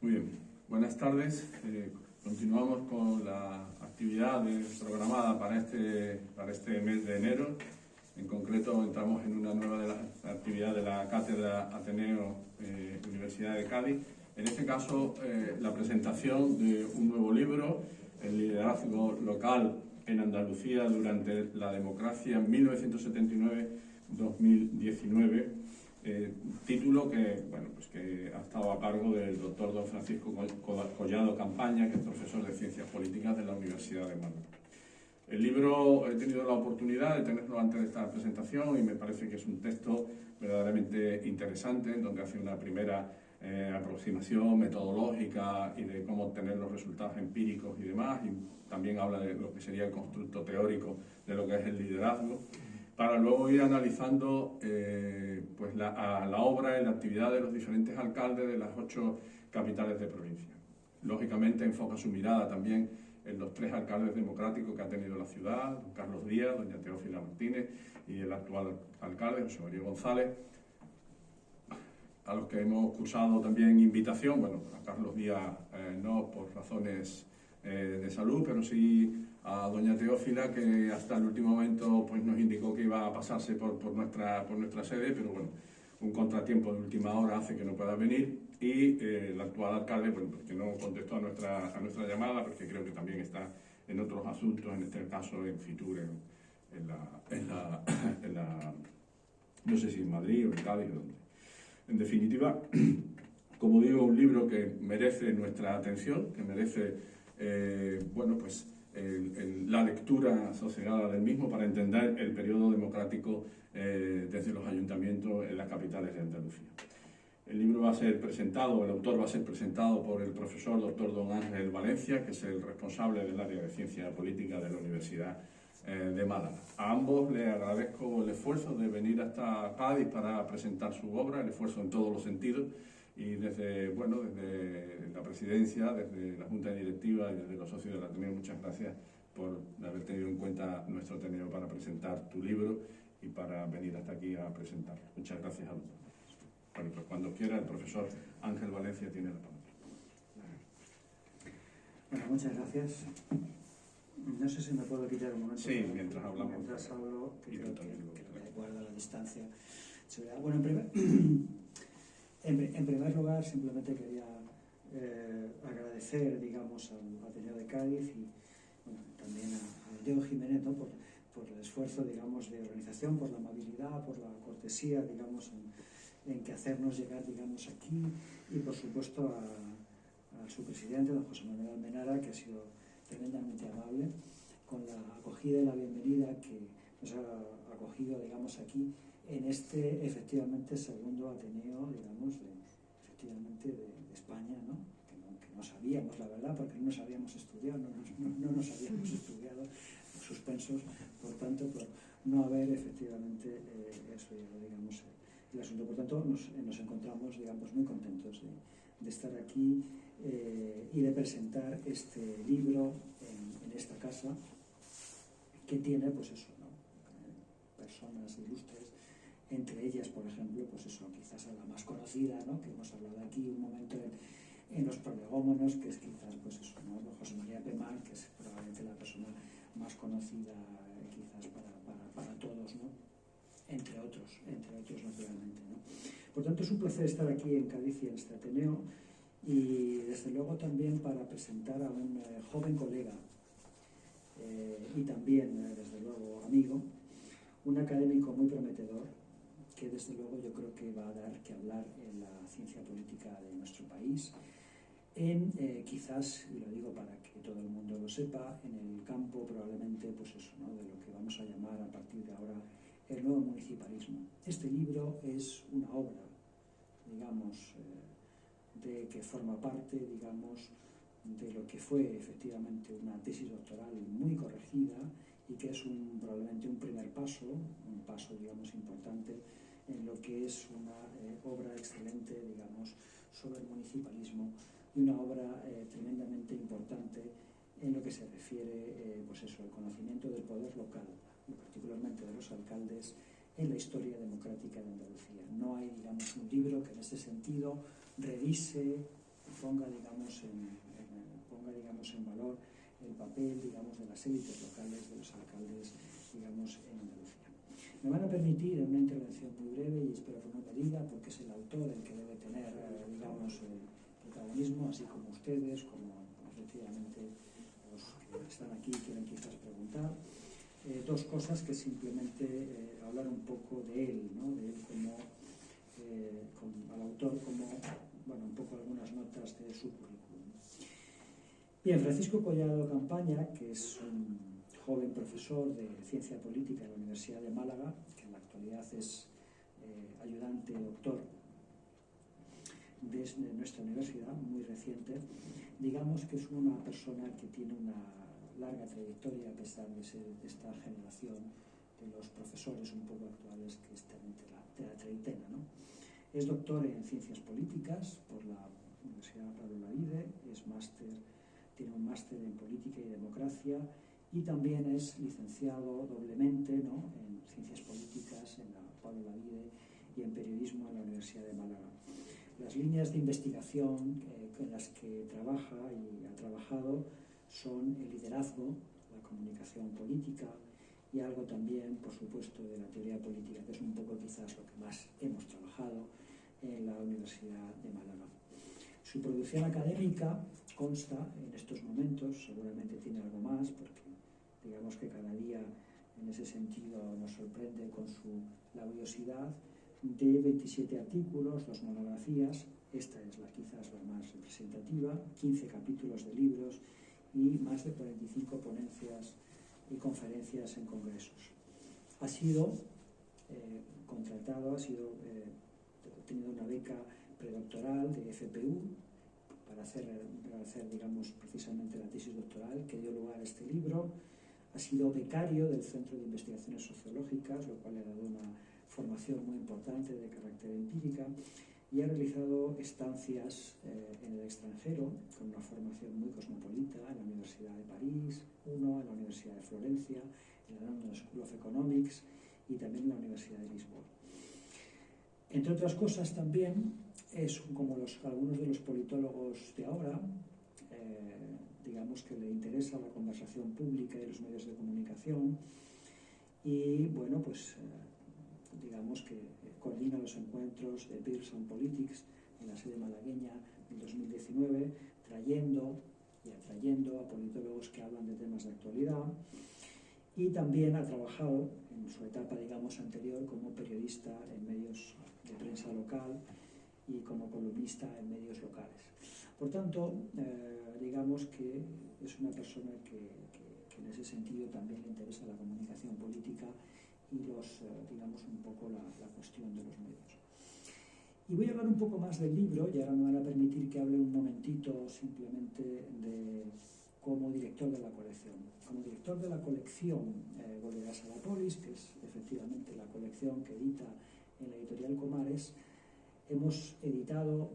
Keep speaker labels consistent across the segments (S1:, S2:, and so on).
S1: Muy bien, buenas tardes. Continuamos con la actividad programada para este mes de enero. En concreto, entramos en una nueva de las actividades de la Cátedra Ateneo Universidad de Cádiz. En este caso, la presentación de un nuevo libro, El liderazgo local en Andalucía durante la democracia 1979-2019. Título que ha estado a cargo del doctor don Francisco Collado Campaña, que es profesor de Ciencias Políticas de la Universidad de Málaga. El libro, he tenido la oportunidad de tenerlo antes de esta presentación y me parece que es un texto verdaderamente interesante, en donde hace una primera aproximación metodológica y de cómo obtener los resultados empíricos y demás, y también habla de lo que sería el constructo teórico de lo que es el liderazgo, para luego ir analizando la obra y la actividad de los diferentes alcaldes de las 8 capitales de provincia. Lógicamente enfoca su mirada también en los 3 alcaldes democráticos que ha tenido la ciudad, don Carlos Díaz, doña Teófila Martínez y el actual alcalde, José María González, a los que hemos cursado también invitación, bueno, a Carlos Díaz no por razones de salud, pero sí a doña Teófila, que hasta el último momento pues nos indicó que iba a pasarse por nuestra sede, pero bueno, un contratiempo de última hora hace que no pueda venir, y el actual alcalde, bueno, pues que no contestó a nuestra llamada, porque creo que también está en otros asuntos, en este caso en Fitur, no sé si en Madrid o en Cádiz o donde. En definitiva, como digo, un libro que merece nuestra atención, que merece la lectura sosegada del mismo para entender el periodo democrático desde los ayuntamientos en las capitales de Andalucía. El libro va a ser presentado, el autor va a ser presentado por el profesor doctor don Ángel Valencia, que es el responsable del área de Ciencia Política de la Universidad de Málaga. A ambos les agradezco el esfuerzo de venir hasta Cádiz para presentar su obra, el esfuerzo en todos los sentidos, y desde la presidencia, desde la Junta Directiva y desde los socios del Ateneo, muchas gracias por haber tenido en cuenta nuestro Ateneo para presentar tu libro y para venir hasta aquí a presentarlo. Muchas gracias a los dos. Bueno, pues cuando quiera, el profesor Ángel Valencia tiene la palabra.
S2: Bueno, muchas gracias. No sé si me puedo quitar un momento.
S1: Sí, mientras hablamos.
S2: Mientras hablo, que creo que guarda la distancia. Bueno, en primer lugar, simplemente quería agradecer, digamos, al Ateneo de Cádiz y bueno, también a Diego Jiménez, ¿no? por el esfuerzo, digamos, de organización, por la amabilidad, por la cortesía, digamos, en que hacernos llegar, digamos, aquí, y por supuesto a su presidente, don José Manuel Almenara, que ha sido tremendamente amable con la acogida y la bienvenida que nos ha acogido, digamos, aquí en este, efectivamente, segundo Ateneo, digamos, de España, ¿no? Que no sabíamos, la verdad, porque no nos habíamos estudiado, no nos habíamos estudiado suspensos, por tanto, por no haber efectivamente estudiado, digamos, el asunto. Por tanto, nos encontramos, digamos, muy contentos de estar aquí y de presentar este libro en esta casa, que tiene, pues eso, ¿no? Personas ilustres, entre ellas, por ejemplo, pues eso, quizás a la más conocida, ¿no? Que hemos hablado aquí un momento en los prolegómenos, que es quizás, pues eso, ¿no? José María Pemar, que es probablemente la persona más conocida quizás para todos, ¿no? Entre otros naturalmente, ¿no? Por tanto, es un placer estar aquí en Cádiz y en este Ateneo, y desde luego también para presentar a un joven colega y también, desde luego, amigo, un académico muy prometedor, que desde luego yo creo que va a dar que hablar en la ciencia política de nuestro país, quizás, y lo digo para que todo el mundo lo sepa, en el campo probablemente, pues eso, ¿no? De lo que vamos a llamar a partir de ahora el nuevo municipalismo. Este libro es una obra, digamos, de que forma parte, digamos, de lo que fue efectivamente una tesis doctoral muy corregida, y que es probablemente un primer paso, un paso, digamos, importante en lo que es una obra excelente, digamos, sobre el municipalismo, y una obra tremendamente importante en lo que se refiere, pues eso, al conocimiento del poder local, y particularmente de los alcaldes, en la historia democrática de Andalucía. No hay, digamos, un libro que en este sentido revise ponga, digamos, en valor el papel, digamos, de las élites locales, de los alcaldes, digamos, en Andalucía. Me van a permitir en una intervención muy breve, y espero que no me diga, porque es el autor el que debe tener, digamos, el protagonismo, así como ustedes, como efectivamente los que están aquí quieren quizás preguntar. Dos cosas que simplemente hablar un poco de él, ¿no? De él como al autor, como, bueno, un poco algunas notas de su currículum. Bien, Francisco Collado Campaña, que es un joven profesor de Ciencia Política en la Universidad de Málaga, que en la actualidad es ayudante doctor de nuestra universidad, muy reciente, digamos que es una persona que tiene una larga trayectoria, a pesar de ser de esta generación de los profesores un poco actuales que están de la treintena, ¿no? Es doctor en Ciencias Políticas por la Universidad Pablo Olavide, tiene un máster en Política y Democracia, y también es licenciado doblemente, ¿no?, en Ciencias Políticas en la Pablo Olavide y en Periodismo en la Universidad de Málaga. Las líneas de investigación en las que trabaja y ha trabajado son el liderazgo, la comunicación política y algo también, por supuesto, de la teoría política, que es un poco quizás lo que más hemos trabajado en la Universidad de Málaga. Su producción académica consta en estos momentos, seguramente tiene algo más, porque digamos que cada día en ese sentido nos sorprende con su laboriosidad, de 27 artículos, 2 monografías, esta es quizás la más representativa, 15 capítulos de libros y más de 45 ponencias y conferencias en congresos. Ha sido contratado, ha tenido una beca predoctoral de FPU para hacer, digamos, precisamente la tesis doctoral que dio lugar a este libro. Ha sido becario del Centro de Investigaciones Sociológicas, lo cual le ha dado una formación muy importante de carácter empírica, y ha realizado estancias en el extranjero con una formación muy cosmopolita en la Universidad de París, en la Universidad de Florencia, en la London School of Economics y también en la Universidad de Lisboa. Entre otras cosas también es como algunos de los politólogos de ahora, digamos que le interesa la conversación pública y los medios de comunicación, y bueno, pues digamos que coordina los encuentros de Peers on Politics en la sede malagueña en 2019, trayendo y atrayendo a politólogos que hablan de temas de actualidad, y también ha trabajado en su etapa, digamos, anterior como periodista en medios de prensa local y como columnista en medios locales. Por tanto, digamos que es una persona que en ese sentido también le interesa la comunicación política y digamos un poco la cuestión de los medios. Y voy a hablar un poco más del libro, y ahora me van a permitir que hable un momentito simplemente como director de la colección. Como director de la colección Volverás a la Polis, que es efectivamente la colección que edita en la editorial Comares, hemos editado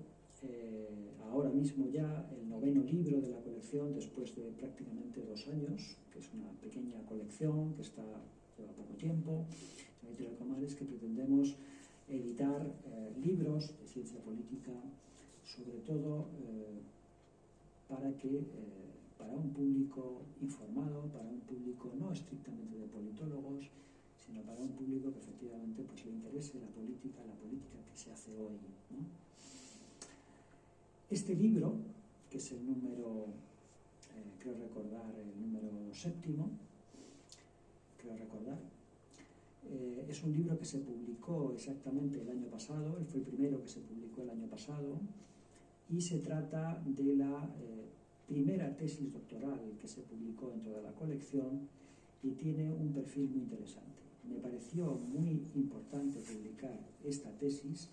S2: ahora mismo ya el 9º libro de la colección después de prácticamente 2 años, que es una pequeña colección que lleva poco tiempo, en la editorial Comares, que pretendemos editar libros de ciencia política, sobre todo para un público informado, para un público no estrictamente de politólogos, sino para un público que efectivamente pues, le interese la política que se hace hoy, ¿no? Este libro, que es el número, creo recordar, el número 7º, es un libro que se publicó exactamente el año pasado, fue el primero que se publicó el año pasado, y se trata de la primera tesis doctoral que se publicó dentro de la colección y tiene un perfil muy interesante. Me pareció muy importante publicar esta tesis,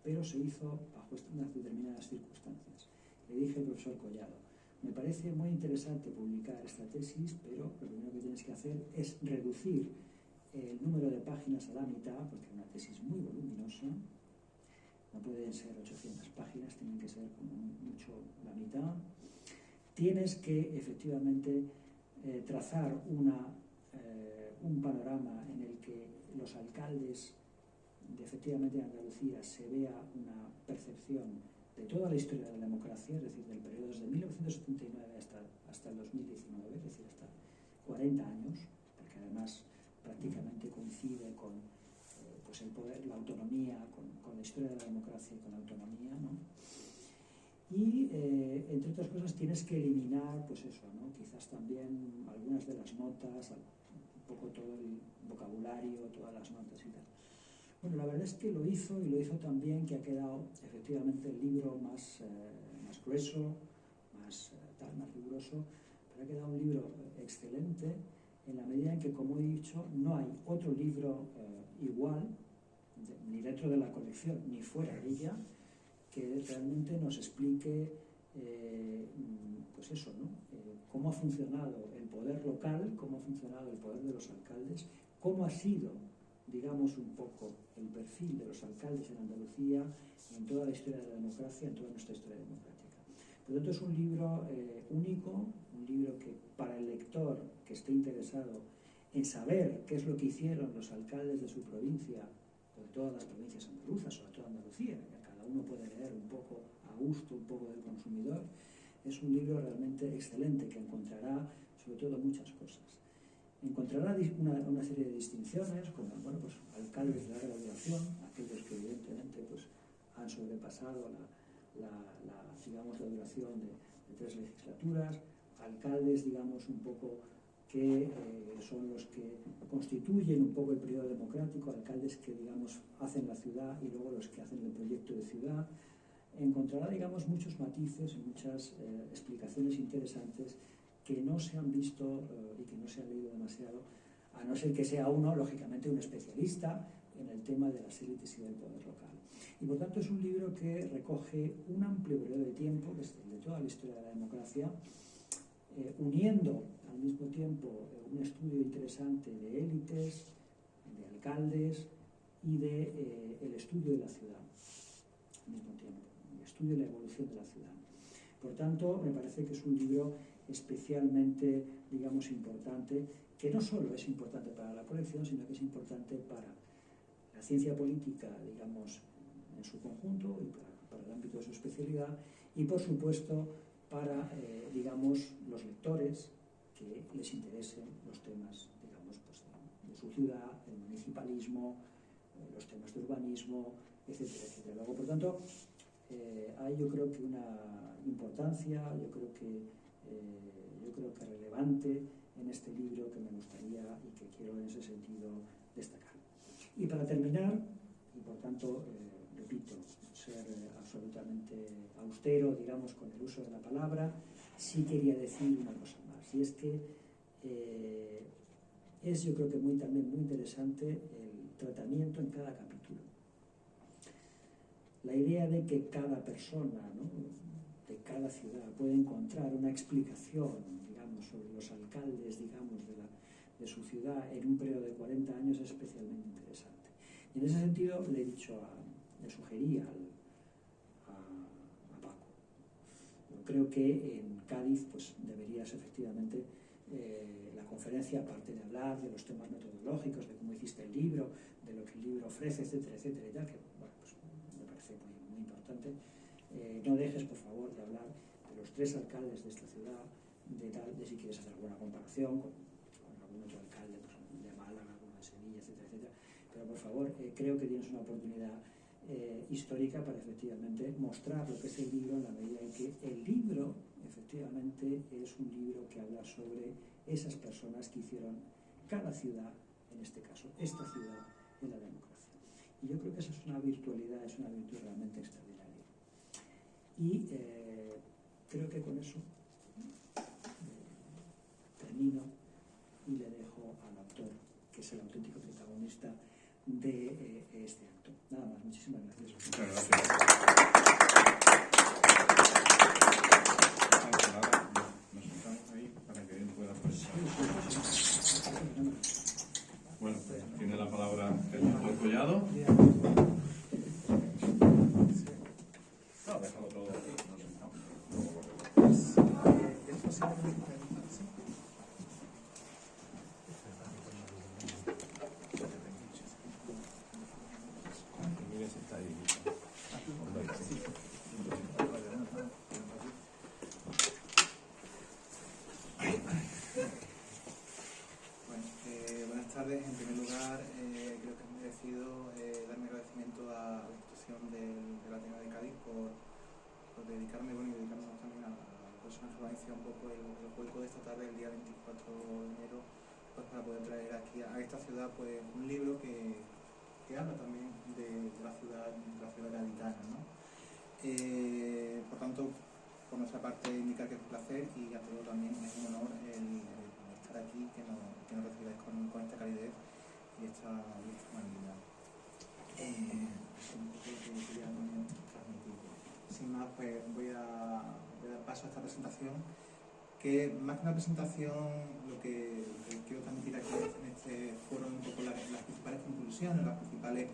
S2: pero se hizo bajo unas determinadas circunstancias. Le dije al profesor Collado, me parece muy interesante publicar esta tesis, pero lo primero que tienes que hacer es reducir el número de páginas a la mitad, porque es una tesis muy voluminosa, no pueden ser 800 páginas, tienen que ser como mucho la mitad. Tienes que efectivamente trazar un panorama en el que los alcaldes efectivamente en Andalucía se vea una percepción de toda la historia de la democracia, es decir, del periodo desde 1979 hasta el 2019, es decir, hasta 40 años, porque además prácticamente coincide con pues el poder, la autonomía, con la historia de la democracia y con la autonomía, ¿no? Y, entre otras cosas, tienes que eliminar, pues eso, ¿no? Quizás también algunas de las notas, un poco todo el vocabulario, todas las notas y tal. Bueno, la verdad es que lo hizo, y lo hizo también que ha quedado efectivamente el libro más grueso, más riguroso, pero ha quedado un libro excelente en la medida en que, como he dicho, no hay otro libro igual, ni dentro de la colección ni fuera de ella, que realmente nos explique pues eso, ¿no? Cómo ha funcionado el poder local, cómo ha funcionado el poder de los alcaldes, cómo ha sido, digamos, un poco el perfil de los alcaldes en Andalucía, en toda la historia de la democracia, en toda nuestra historia democrática. Por lo tanto, es un libro único, un libro que para el lector que esté interesado en saber qué es lo que hicieron los alcaldes de su provincia, o de todas las provincias andaluzas, sobre todo Andalucía, que cada uno puede leer un poco a gusto, un poco del consumidor, es un libro realmente excelente que encontrará sobre todo muchas cosas. Encontrará una serie de distinciones, como bueno, pues, alcaldes de larga duración, aquellos que evidentemente pues, han sobrepasado digamos, la duración de 3 legislaturas, alcaldes, digamos, un poco que son los que constituyen un poco el periodo democrático, alcaldes que, digamos, hacen la ciudad y luego los que hacen el proyecto de ciudad. Encontrará, digamos, muchos matices y muchas explicaciones interesantes que no se han visto y que no se han leído demasiado, a no ser que sea uno, lógicamente, un especialista en el tema de las élites y del poder local. Y por tanto es un libro que recoge un amplio periodo de tiempo, que es el de toda la historia de la democracia, uniendo al mismo tiempo un estudio interesante de élites, de alcaldes y de el estudio de la ciudad al mismo tiempo, el estudio de la evolución de la ciudad. Por tanto, me parece que es un libro especialmente, digamos, importante, que no solo es importante para la colección, sino que es importante para la ciencia política, digamos, en su conjunto y para el ámbito de su especialidad, y por supuesto para, digamos, los lectores que les interesen los temas, digamos, pues, de su ciudad, el municipalismo, los temas de urbanismo, etcétera, etcétera. Luego, por tanto, hay, yo creo que una importancia, yo creo que relevante en este libro que me gustaría y que quiero en ese sentido destacar. Y para terminar, y por tanto, repito, ser absolutamente austero, digamos, con el uso de la palabra, sí quería decir una cosa más, y es que es, yo creo que también muy interesante el tratamiento en cada capítulo. La idea de que cada persona, ¿no?, de cada ciudad puede encontrar una explicación, digamos, sobre los alcaldes, digamos, de su ciudad en un periodo de 40 años es especialmente interesante. Y en ese sentido le sugerí a Paco. Yo creo que en Cádiz pues deberías efectivamente la conferencia, aparte de hablar de los temas metodológicos, de cómo hiciste el libro, de lo que el libro ofrece, etcétera, etcétera, y tal, que bueno, pues me parece muy importante, no dejes, por favor, de hablar de los 3 alcaldes de esta ciudad, de si quieres hacer alguna comparación con algún otro alcalde, pues, de Málaga, alguno de Sevilla, etcétera, etcétera. Pero por favor, creo que tienes una oportunidad histórica para efectivamente mostrar lo que es el libro, en la medida en que el libro efectivamente es un libro que habla sobre esas personas que hicieron cada ciudad, en este caso esta ciudad, en la democracia. Y yo creo que esa es una virtualidad, es una virtud realmente extraordinaria. Y creo que con eso termino y le dejo al autor, que es el auténtico protagonista de este acto. Nada más, muchísimas gracias.
S1: Muchas gracias. Nos sentamos ahí para que él pueda presentar. Bueno, tiene la palabra el doctor Collado. No, déjalo todo aquí, nos sentamos.
S3: dedicarme, bueno, y dedicarnos también a personas de Valencia un poco el hueco de esta tarde, el día 24 de enero, pues para poder traer aquí a esta ciudad pues un libro que habla también de la ciudad gaditana, ¿no? Por tanto, por nuestra parte indicar que es un placer y a todo también es un honor el estar aquí, que nos recibáis con esta calidez y esta humanidad. Es un poco lo que quería transmitir. Sin más, pues voy a dar paso a esta presentación, que más que una presentación, lo que quiero transmitir aquí en este foro un poco las principales conclusiones, las principales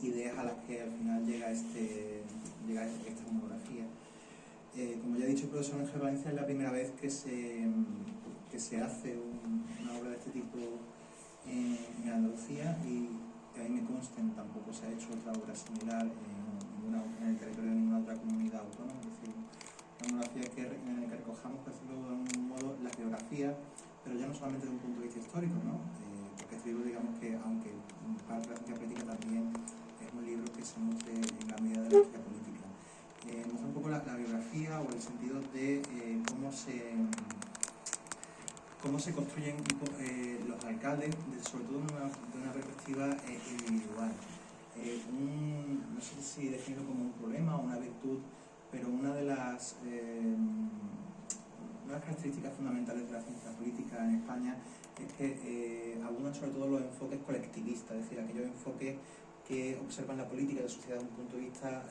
S3: ideas a las que al final llega esta monografía. Como ya he dicho, el profesor Ángel Valencia es la primera vez que se hace una obra de este tipo en Andalucía, y que a mí me consta, tampoco se ha hecho otra obra similar en el territorio de ninguna otra comunidad autónoma. Es decir, una monografía en la que recojamos, por decirlo de algún modo, la geografía, pero ya no solamente desde un punto de vista histórico, ¿no? Porque este libro, digamos que, aunque parte de la ciencia política, también es un libro que se nutre en la medida de la ciencia política. Nos da un poco la biografía, o el sentido de cómo se construyen los alcaldes, sobre todo de una perspectiva individual. No sé si definirlo como un problema o una virtud, pero una de las características fundamentales de la ciencia política en España es que abundan sobre todo los enfoques colectivistas, es decir, aquellos enfoques que observan la política de la sociedad desde un punto de vista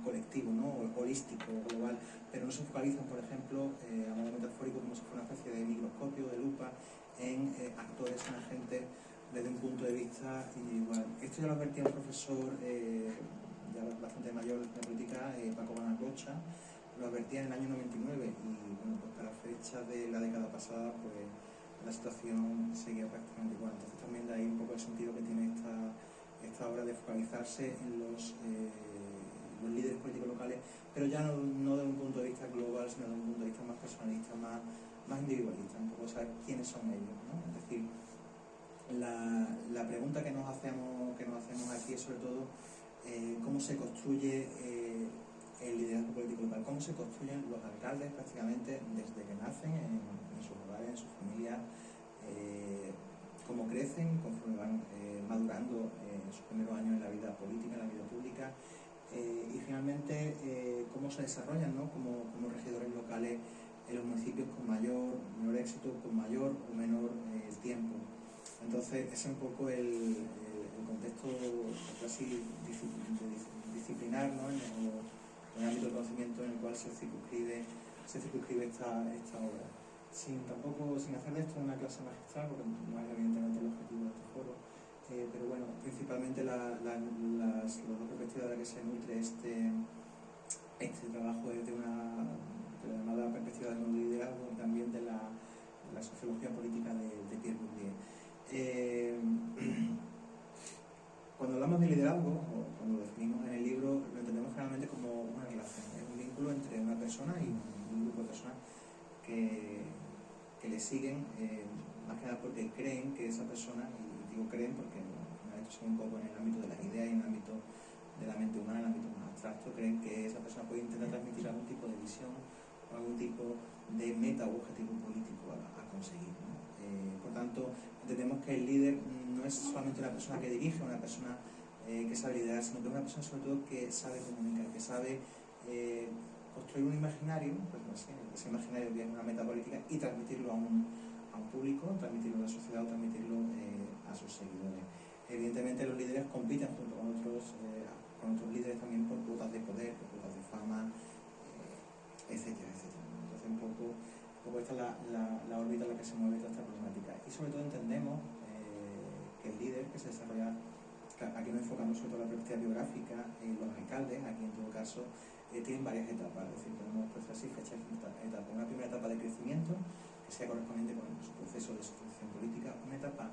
S3: colectivo, ¿no? Holístico, global, pero no se focalizan, por ejemplo, a modo metafórico, como si fuera una especie de microscopio, de lupa, en actores, en agentes desde un punto de vista individual. Esto ya lo advertía un profesor ya bastante mayor de política, Paco Banarrocha, lo advertía en el año 99, y bueno, pues para fecha de la década pasada, pues la situación seguía prácticamente igual. Entonces también de ahí un poco el sentido que tiene esta obra de focalizarse en los líderes políticos locales, pero ya no desde un punto de vista global, sino desde un punto de vista más personalista, más individualista, un poco saber quiénes son ellos, ¿no? Es decir, la pregunta que nos hacemos aquí es sobre todo cómo se construye el liderazgo político local, cómo se construyen los alcaldes prácticamente desde que nacen en sus hogares, en sus familias, cómo crecen conforme van madurando en sus primeros años en la vida política, en la vida pública, y finalmente cómo se desarrollan, ¿no? como regidores locales en los municipios con mayor o menor éxito, con mayor o menor tiempo. Entonces ese es un poco el contexto casi disciplinar, ¿no? en el ámbito del conocimiento en el cual se circunscribe esta obra. Sin hacer de esto una clase magistral, porque no es evidentemente el objetivo de este foro, pero bueno, principalmente las dos perspectivas de las que se nutre este trabajo es de la llamada perspectiva del nuevo liderazgo, y también de la sociología política de Pierre Bourdieu. Cuando hablamos de liderazgo, o cuando lo definimos en el libro, lo entendemos generalmente como una relación, es un vínculo entre una persona y un grupo de personas que le siguen, más que nada porque creen que esa persona, y digo creen porque esto es un poco en el ámbito de las ideas y en el ámbito de la mente humana, en el ámbito más abstracto, creen que esa persona puede intentar transmitir algún tipo de visión o algún tipo de meta o objetivo político a conseguir, ¿no? Por tanto, entendemos que el líder no es solamente una persona que dirige, una persona que sabe liderar, sino que es una persona sobre todo que sabe comunicar, que sabe construir un imaginario, pues no sé, ese imaginario que es una meta política, y transmitirlo a un público, transmitirlo a la sociedad o transmitirlo a sus seguidores. Evidentemente los líderes compiten junto con otros líderes también por cuotas de poder, por cuotas de fama, etcétera, etcétera. Entonces un poco esta es la órbita en la que se mueve toda esta problemática. Y sobre todo entendemos que el líder que se desarrolla, aquí nos enfocamos sobre todo en la perspectiva biográfica, los alcaldes, aquí en todo caso, tienen varias etapas, es decir, podemos expresar así fechas etapas. Una primera etapa de crecimiento, que sea correspondiente con su proceso de sucesión política, una etapa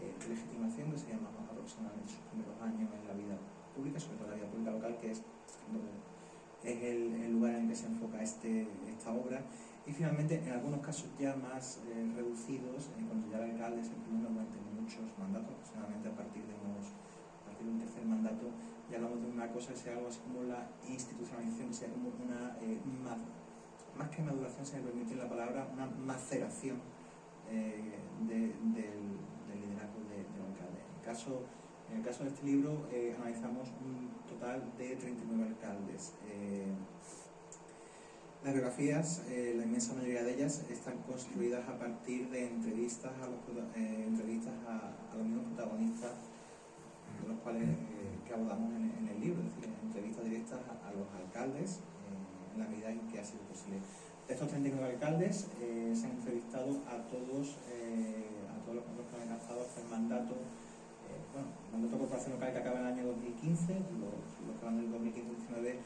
S3: de legitimación, que se llama aproximadamente sus primeros años en la vida pública, sobre todo en la vida pública local, que es el lugar en el que se enfoca esta obra. Y finalmente, en algunos casos ya más reducidos, cuando ya el alcalde se impone durante muchos mandatos, aproximadamente a partir de unos partir del tercer mandato ya hablamos de una cosa que sea algo así como la institucionalización, que sea como una, más que maduración, se me permite la palabra, una maceración del liderazgo del alcalde. En el caso de este libro analizamos un total de 39 alcaldes. Las biografías, la inmensa mayoría de ellas, están construidas a partir de entrevistas a los mismos protagonistas, de los cuales que abordamos en el libro, es decir, entrevistas directas a los alcaldes en la medida en que ha sido posible. De estos 39 alcaldes se han entrevistado a todos los que han alcanzado hasta el mandato. El mandato de corporación local que acaba en el año 2015, los que van del 2015-19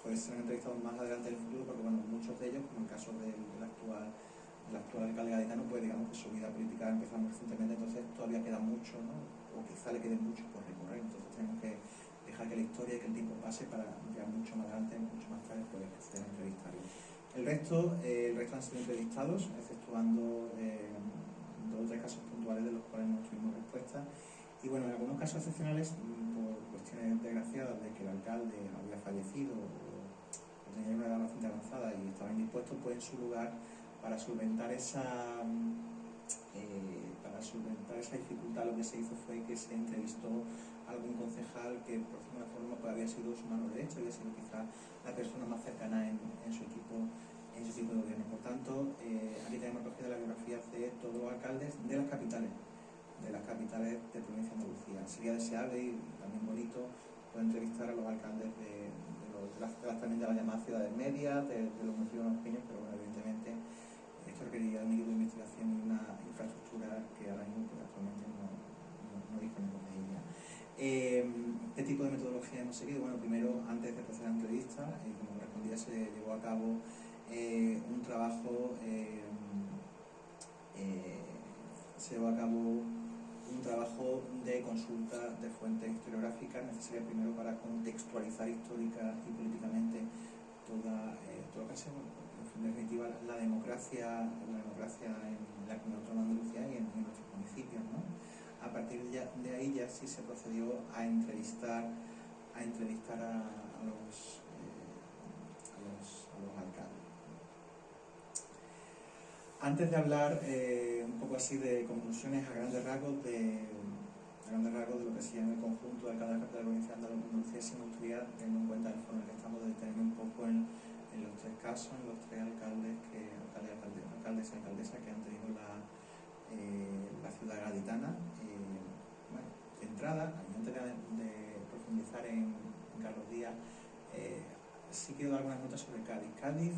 S3: pues serán entrevistados más adelante en el futuro, porque muchos de ellos, como el caso del actual alcalde gaditano, pues digamos que su vida política ha empezado muy recientemente, entonces todavía queda mucho, ¿no? O quizá le quede mucho por recorrer, entonces tenemos que dejar que la historia y que el tiempo pase para ya mucho más adelante, mucho más tarde, poder acceder a entrevistarlos. El resto han sido entrevistados, exceptuando 2 o 3 casos puntuales de los cuales no tuvimos respuesta. Y en algunos casos excepcionales, por cuestiones desgraciadas de que el alcalde había fallecido o tenía una edad bastante avanzada y estaba indispuesto, pues en su lugar, para solventar esa dificultad, lo que se hizo fue que se entrevistó a algún concejal que por alguna forma pues, había sido su mano derecha, había sido quizá la persona más cercana en su equipo de gobierno. Por tanto, aquí tenemos recogida la biografía de todos los alcaldes de las capitales de provincia de Andalucía. Sería deseable y también bonito poder entrevistar a los alcaldes también de las llamadas ciudades medias, de los municipios más pequeños, pero evidentemente esto requeriría un equipo de investigación y una infraestructura que ahora mismo actualmente no disponemos de ella. ¿Qué tipo de metodología hemos seguido? Primero, antes de proceder a la entrevista, como correspondía, se llevó a cabo un trabajo de consulta de fuentes historiográficas necesarias primero para contextualizar histórica y políticamente todo lo que sea, en definitiva, la democracia en la comunidad autónoma de Andalucía y en nuestros municipios, ¿no? A partir de ahí ya sí se procedió a entrevistar a los alcaldes. Antes de hablar un poco así de conclusiones a grandes rasgos de lo que se llama el conjunto de alcaldes de la provincia de Andalucía, sí me gustaría, teniendo en cuenta el foro en el que estamos, de detenerme un poco en los 3 casos, en los 3 alcaldes y alcaldesas que han tenido la ciudad gaditana. De entrada, antes de profundizar en Carlos Díaz, sí quiero dar algunas notas sobre Cádiz.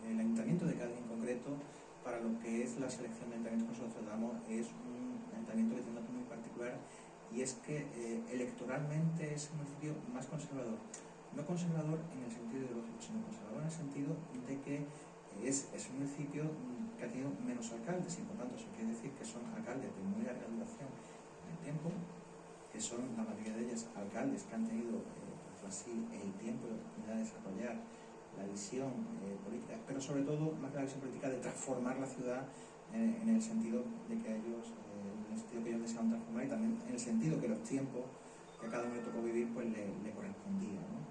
S3: El Ayuntamiento de Cádiz en concreto, para lo que es la selección de ayuntamientos que nosotros tratamos, es un ayuntamiento que tiene un dato muy particular, y es que electoralmente es el municipio más conservador. No conservador en el sentido ideológico, sino conservador en el sentido de que es un municipio que ha tenido menos alcaldes, y por tanto eso quiere decir que son alcaldes de muy larga duración en el tiempo, que son la mayoría de ellos alcaldes que han tenido así el tiempo y la oportunidad de desarrollar la visión política, pero sobre todo más que la visión política, de transformar la ciudad en el sentido de que ellos deseaban transformar, y también en el sentido que los tiempos que a cada uno le tocó vivir pues le correspondía, ¿no?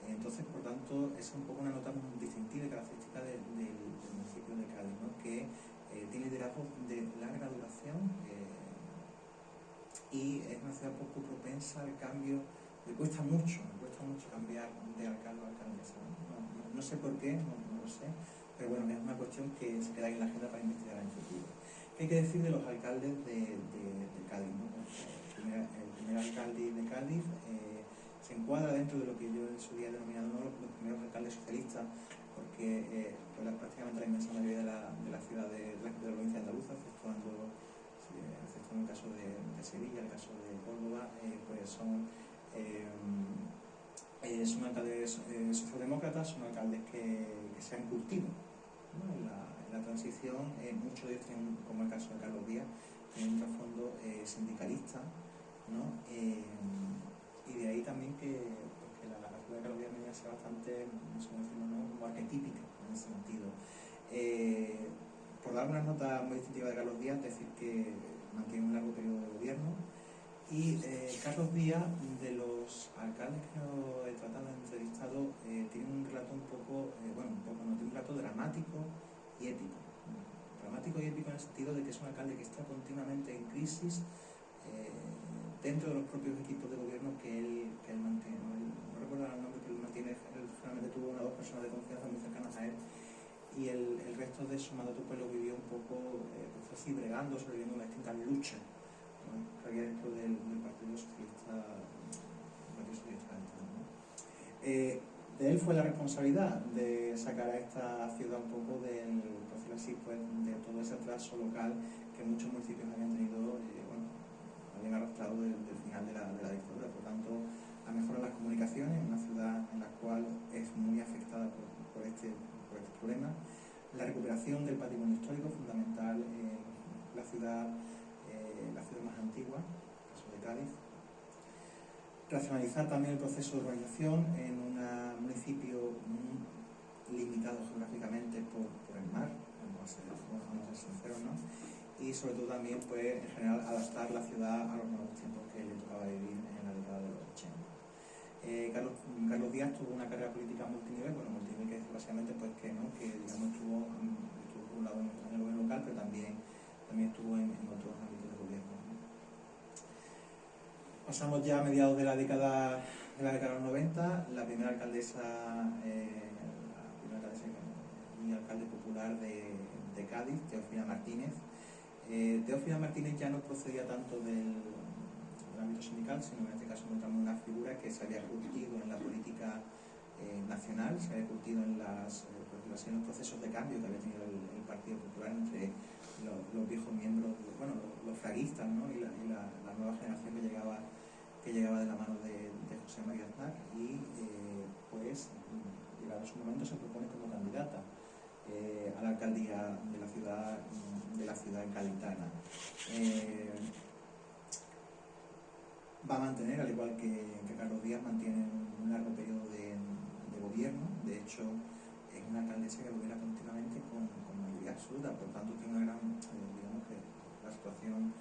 S3: Entonces, por tanto, es un poco una nota muy distintiva y característica del municipio de Cádiz, ¿no? Que tiene liderazgo de larga duración y es una ciudad poco propensa al cambio. Le cuesta mucho cambiar de alcalde a alcaldesa. No sé por qué, no lo sé, pero es una cuestión que se queda en la agenda para investigar en el futuro. ¿Qué hay que decir de los alcaldes de Cádiz, ¿no? El primer alcalde de Cádiz se encuadra dentro de lo que yo en su día he denominado los primeros alcaldes socialistas, porque prácticamente la inmensa mayoría de la ciudad de la provincia andaluza, exceptuando el caso de Sevilla, el caso de Córdoba, pues son alcaldes socialdemócratas, son alcaldes que se han curtido, ¿no? En la transición. Muchos de ellos tienen, como el caso de Carlos Díaz, tienen un trasfondo sindicalista, ¿no? Y de ahí también que la figura de Carlos Díaz venía a ser bastante, no sé cómo decirlo, ¿no? Como arquetípica en ese sentido. Por dar una nota muy distintiva de Carlos Díaz, decir que mantiene un largo periodo de gobierno, Y Carlos Díaz, de los alcaldes que yo he tratado de entrevistado, tiene un relato un poco, no, tiene un relato dramático y épico. Dramático y épico en el sentido de que es un alcalde que está continuamente en crisis dentro de los propios equipos de gobierno que él mantiene. No recuerdo el nombre, pero él mantiene, él finalmente tuvo una o dos personas de confianza muy cercanas a él, y el resto de su mandato pues lo vivió un poco pues así, bregando, sobreviviendo una distinta lucha, ¿no?, que había dentro del Partido Socialista, ¿no? De él fue la responsabilidad de sacar a esta ciudad un poco del, por decirlo así, pues, de todo ese atraso local que muchos municipios habían tenido, habían arrastrado del final de la dictadura. Por tanto, la mejora de las comunicaciones, una ciudad en la cual es muy afectada por este problema, la recuperación del patrimonio histórico, fundamental en la ciudad más antigua, el caso de Cádiz. Racionalizar también el proceso de urbanización en un municipio limitado geográficamente por el mar, vamos a ser sinceros, ¿no? Y sobre todo también, pues, en general, adaptar la ciudad a los nuevos tiempos que le tocaba vivir en la década de los 80. Carlos Díaz tuvo una carrera política multinivel, multinivel que es básicamente pues que digamos estuvo por un lado en el gobierno local, pero también estuvo en otros ámbitos de gobierno. Pasamos ya a mediados de la década de los 90, la primera alcaldesa y alcalde popular de Cádiz, Teófila Martínez. Teófila Martínez ya no procedía tanto del ámbito sindical, sino en este caso encontramos una figura que se había curtido en la política nacional, se había curtido en los procesos de cambio que había tenido el Partido Popular entre los viejos miembros, los fraguistas, ¿no?, y la nueva generación que llegaba de la mano de José María Aznar, y pues llegado su momento se propone como candidata a la alcaldía de la ciudad gaditana. Va a mantener, al igual que Carlos Díaz, mantiene un largo periodo de gobierno. De hecho, es una alcaldesa que gobierna continuamente con mayoría absoluta, por tanto tiene una gran, digamos que la situación,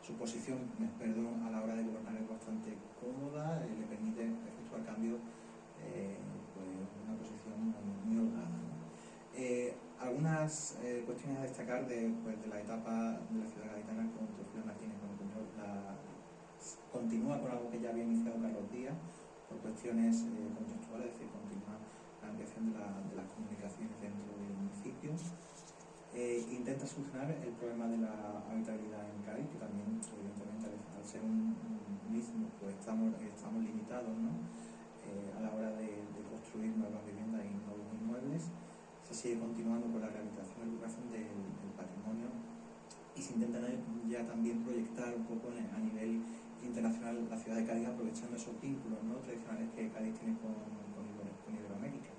S3: su posición, a la hora de gobernar es bastante cómoda, le permite efectuar cambios, pues una posición muy holgada, ¿no? Algunas cuestiones a destacar de la etapa de la ciudad gaditana con Teófilo Martínez. Continúa con algo que ya había iniciado Carlos Díaz por cuestiones contextuales, es decir, continúa la ampliación de las comunicaciones dentro del municipio. Intenta solucionar el problema de la habitabilidad en Cádiz, que también, evidentemente, al ser un mismo, pues estamos limitados, ¿no?, a la hora de construir nuevas viviendas y nuevos inmuebles. Se sigue continuando con la rehabilitación y recuperación del patrimonio, y se intenta ya también proyectar un poco a nivel internacional la ciudad de Cádiz, aprovechando esos vínculos, ¿no?, tradicionales que Cádiz tiene con Iberoamérica.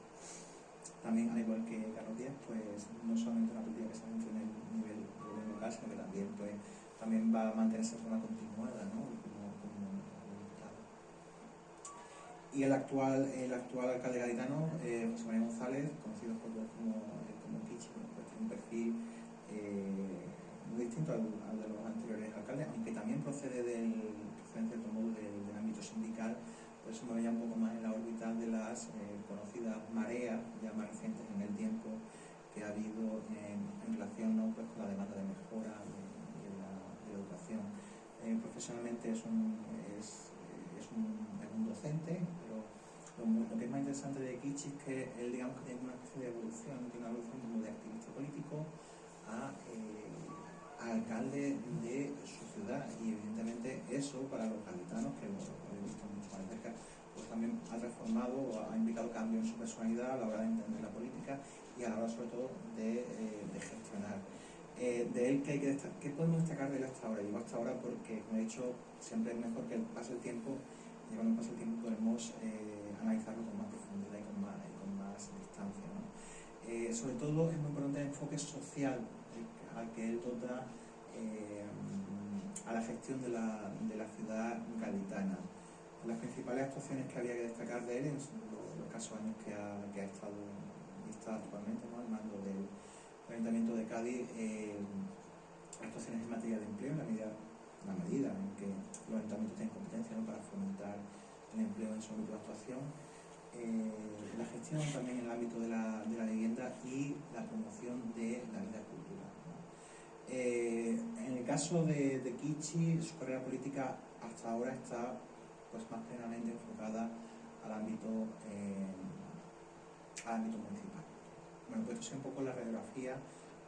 S3: También, al igual que Carlos Díaz, pues no solamente una política que se centre en el nivel local, sino que también va a mantenerse de forma continuada, ¿no?, como diputado. Y el actual alcalde gaditano, José María González, conocido por todos como Kichi, pues tiene un perfil muy distinto al de los anteriores alcaldes, aunque también procede en cierto modo del ámbito sindical. Por eso me veía un poco más en la órbita de las conocidas mareas ya más recientes en el tiempo que ha habido en relación, ¿no?, pues con la demanda de mejora de la educación. Profesionalmente es un docente, pero lo que es más interesante de Kichi es que él, digamos, que tiene una especie de evolución, tiene una evolución como de activista político a alcalde de su ciudad, y evidentemente eso para los gaditanos, que lo he visto mucho más de cerca, pues también ha transformado o ha implicado cambio en su personalidad a la hora de entender la política y a la hora sobre todo de gestionar. De él, ¿qué podemos destacar de él hasta ahora? Digo hasta ahora porque, como he dicho, siempre es mejor que pase el tiempo, y cuando pase el tiempo podemos analizarlo con más profundidad y con más distancia, ¿no? Sobre todo es muy importante el enfoque social al que él dota a la gestión de la ciudad gaditana. Las principales actuaciones que había que destacar de él en los casos años que ha estado y está actualmente, ¿no?, al mando del Ayuntamiento de Cádiz, actuaciones en materia de empleo, en la medida la medida en que los ayuntamientos tienen competencia, ¿no?, para fomentar el empleo en su ámbito de actuación, la gestión también en el ámbito de la vivienda y la promoción de la vida cultural, ¿no? En el caso de Kichi, su carrera política hasta ahora está pues más plenamente enfocada al ámbito municipal. Bueno, pues esto es un poco la radiografía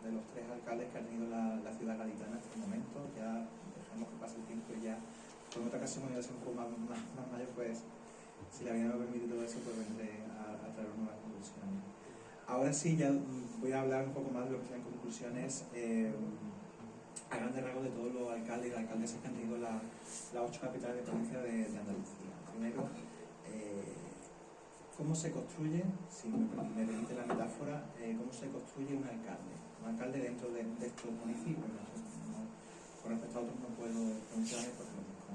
S3: de los 3 alcaldes que ha tenido la ciudad gaditana hasta el momento. Ya dejemos que pase el tiempo y ya, por otra ocasión, cuando yo sea un poco más mayor, pues si la vida me permite todo eso, pues vendré a traer nuevas conclusiones. Ahora sí, ya voy a hablar un poco más de lo que sean conclusiones a grandes rasgos de todos los alcaldes y alcaldesas que han tenido las 8 capitales de provincia de Andalucía. Primero, ¿cómo se construye, si me permite la metáfora, cómo se construye un alcalde? Un alcalde dentro de estos municipios. No, con respecto a otros no puedo pronunciarme porque los desconozco.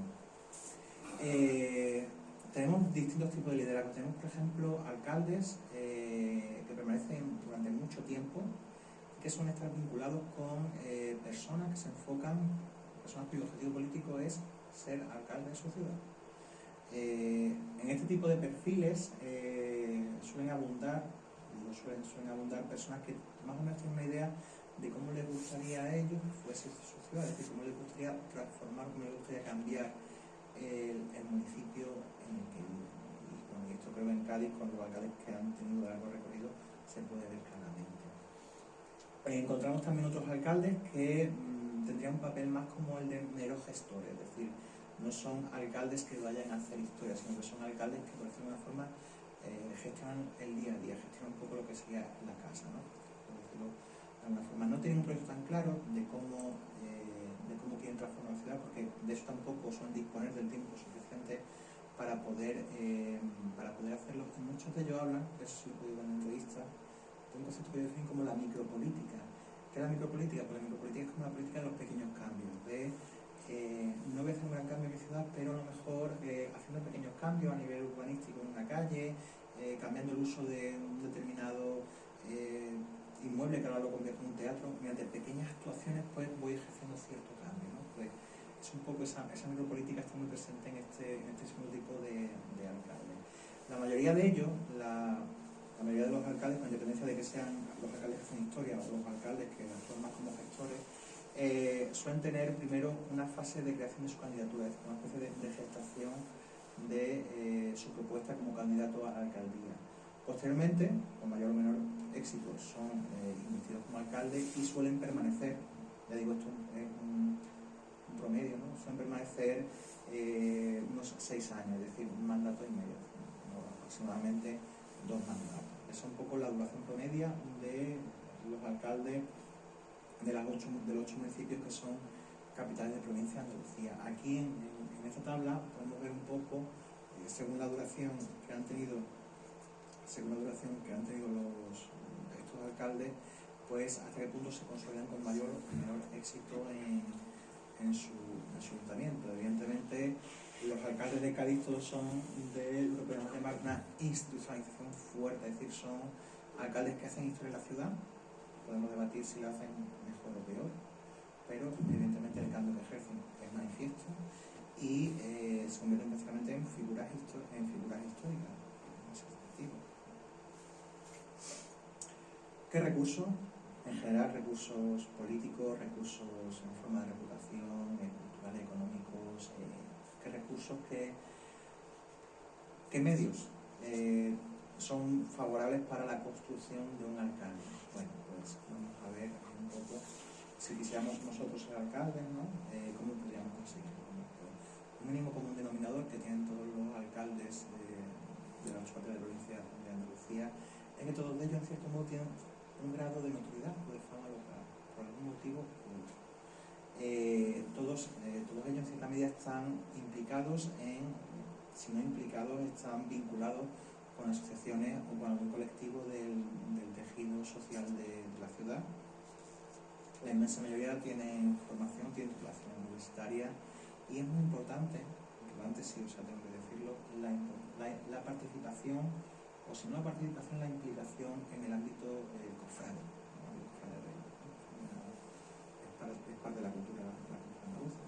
S3: Tenemos distintos tipos de liderazgo. Tenemos, por ejemplo, alcaldes que permanecen durante mucho tiempo y que suelen estar vinculados con personas que se enfocan, personas cuyo objetivo político es ser alcalde de su ciudad. En este tipo de perfiles suelen abundar personas que más o menos tienen una idea de cómo les gustaría a ellos fuese su ciudad, es decir, cómo les gustaría transformar, cómo les gustaría cambiar el municipio en el que viven. Y bueno, esto creo que en Cádiz, con los alcaldes que han tenido largo recorrido, se puede ver claramente. Encontramos también otros alcaldes que tendrían un papel más como el de mero gestor, es decir, no son alcaldes que vayan a hacer historia, sino que son alcaldes que, por decirlo de alguna forma, gestionan el día a día, gestionan un poco lo que sería la casa, ¿no? Por decirlo de alguna forma. No tienen un proyecto tan claro de cómo quieren transformar la ciudad, porque de eso tampoco suelen disponer del tiempo suficiente para poder hacerlo. Y muchos de ellos hablan, eso sí lo digo en la entrevista, de un concepto que yo defino como la micropolítica. ¿Qué es la micropolítica? Pues la micropolítica es como la política de los pequeños cambios, no voy a hacer un gran cambio en mi ciudad, pero a lo mejor haciendo pequeños cambios a nivel urbanístico en una calle, cambiando el uso de un determinado inmueble que ahora lo convierto en un teatro, mediante pequeñas actuaciones pues voy ejerciendo cierto cambio, ¿no? Pues es un poco esa micropolítica está muy presente en este segundo tipo de alcaldes. La mayoría de ellos, la mayoría de los alcaldes, con independencia de que sean los alcaldes que hacen historia o los alcaldes que actúan más como gestores, suelen tener primero una fase de creación de su candidatura, es decir, una especie de gestación de su propuesta como candidato a la alcaldía. Posteriormente, con mayor o menor éxito, son investidos como alcalde y suelen permanecer, ya digo, esto es un promedio, ¿no? Suelen permanecer unos 6 años, es decir, un mandato y medio, ¿no? Aproximadamente 2 mandatos. Esa es un poco la duración promedia de los alcaldes de los 8 municipios que son capitales de provincia de Andalucía. Aquí en esta tabla podemos ver un poco, según la duración que han tenido estos alcaldes, pues hasta qué punto se consolidan con mayor o menor éxito en su ayuntamiento. Evidentemente, los alcaldes de Cádiz todos son de lo que podemos llamar una institucionalización fuerte, es decir, son alcaldes que hacen historia en la ciudad. Podemos debatir si lo hacen mejor o peor, pero evidentemente el cambio que ejercen es manifiesto y se convierten básicamente en figuras históricas en ese sentido. ¿Qué recursos? En general, recursos políticos, recursos en forma de reputación, culturales, económicos, ¿qué recursos, qué medios son favorables para la construcción de un alcalde? Bueno, pues vamos a ver un poco, si quisiéramos nosotros ser alcaldes, ¿no? ¿Cómo podríamos conseguirlo? Pues, un mínimo común denominador que tienen todos los alcaldes de las 8 capitales de provincia de Andalucía es que todos ellos, en cierto modo, tienen un grado de notoriedad o de fama local, por algún motivo u otro. Todos ellos en cierta medida están implicados si no implicados, están vinculados con asociaciones o con algún colectivo del tejido social de la ciudad. La inmensa mayoría tienen formación, tienen titulación universitaria y es muy importante sí, o sea, tengo que decirlo, la participación, o si no la participación, la implicación en el ámbito cofrade, ¿no? Es parte de la cultura andaluza.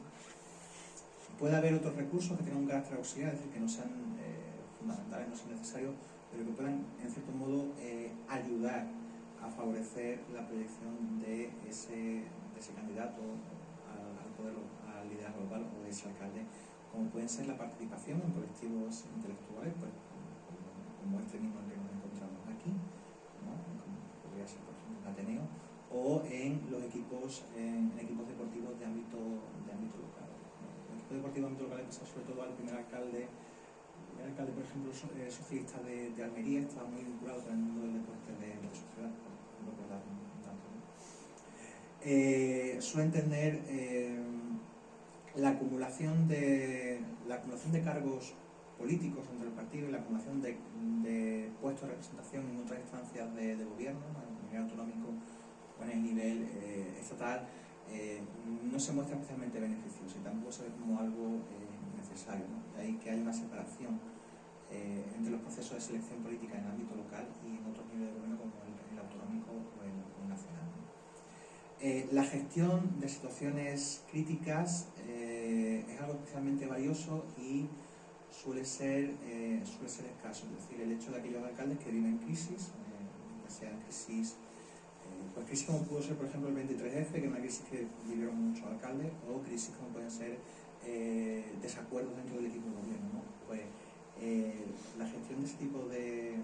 S3: Puede haber otros recursos que tengan un carácter auxiliar, es decir, que no sean fundamentales, no sean necesarios, pero que puedan, en cierto modo, ayudar a favorecer la proyección de ese candidato al poder, al liderazgo local o de ese alcalde, como pueden ser la participación en colectivos intelectuales, pues, como este mismo que nos encontramos aquí, ¿no? Como podría ser, por ejemplo, un Ateneo, o en los equipos, en equipos deportivos de ámbito local. El equipo deportivo de ámbito local empezó sobre todo al primer alcalde, por ejemplo, socialista de Almería, estaba muy vinculado con el mundo del deporte de su ciudad, por ejemplo, por dar un dato, ¿no? Suelen tener la acumulación de cargos políticos dentro del partido y la acumulación de puestos de representación en otras instancias de gobierno, a nivel autonómico o en el nivel estatal, no se muestra especialmente beneficioso y tampoco se ve como algo necesario, ¿no? De ahí que haya una separación entre los procesos de selección política en el ámbito local y en otros niveles de gobierno como el autonómico o el nacional, ¿no? La gestión de situaciones críticas es algo especialmente valioso y suele ser escaso. Es decir, el hecho de aquellos alcaldes que viven crisis, ya sean crisis, pues crisis como pudo ser, por ejemplo, el 23F, que es una crisis que vivieron muchos alcaldes, o crisis como pueden ser desacuerdos dentro del equipo de gobierno, ¿no? Pues la gestión de ese tipo de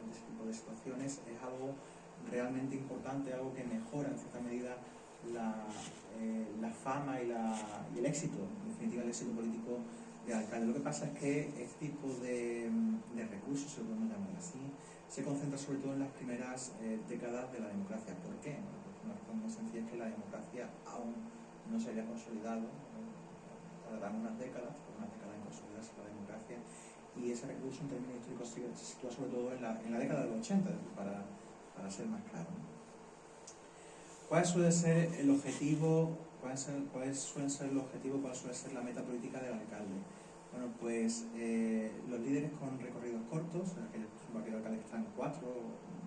S3: situaciones es algo realmente importante, algo que mejora en cierta medida la fama y el éxito, en definitiva el éxito político del alcalde. Lo que pasa es que este tipo de recursos, se lo podemos llamar así, se concentra sobre todo en las primeras décadas de la democracia. ¿Por qué? Bueno, pues una razón muy sencilla es que la democracia aún no se había consolidado, tardarán unas décadas en consolidarse la democracia, y ese recurso en términos históricos se sitúa sobre todo en la década del 80, para ser más claro, ¿no? ¿Cuál suele ser el objetivo? ¿Cuál suele ser la meta política del alcalde? Bueno, pues los líderes con recorridos cortos, aquellos alcaldes que están 4,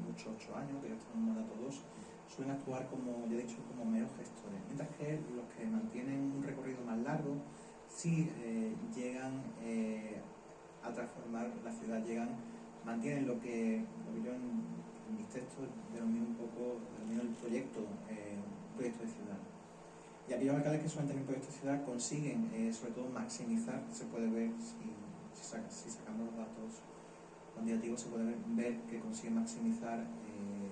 S3: muchos 8 años, que ya están en un mandato 2, suelen actuar como, ya he dicho, como meros gestores, mientras que los que mantienen un recorrido más largo sí llegan a transformar la ciudad, mantienen lo que yo en mis textos denomino el proyecto de ciudad. Y aquellos alcaldes que suelen tener proyectos de ciudad consiguen, sobre todo, maximizar, se puede ver, si sacamos los datos cuantitativos, se puede ver que consiguen maximizar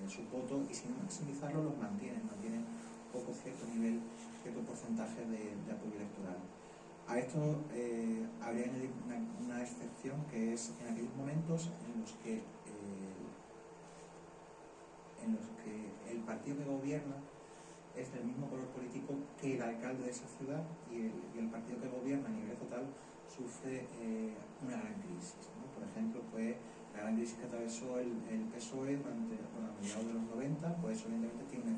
S3: su voto, y si no maximizarlo, los mantienen un poco cierto porcentaje de apoyo electoral. A esto habría que añadir una excepción, que es en aquellos momentos en los que el partido que gobierna es del mismo color político que el alcalde de esa ciudad, y el partido que gobierna a nivel estatal sufre una gran crisis, ¿no? Por ejemplo, pues la gran crisis que atravesó el PSOE a mediados de los 90, pues evidentemente tiene un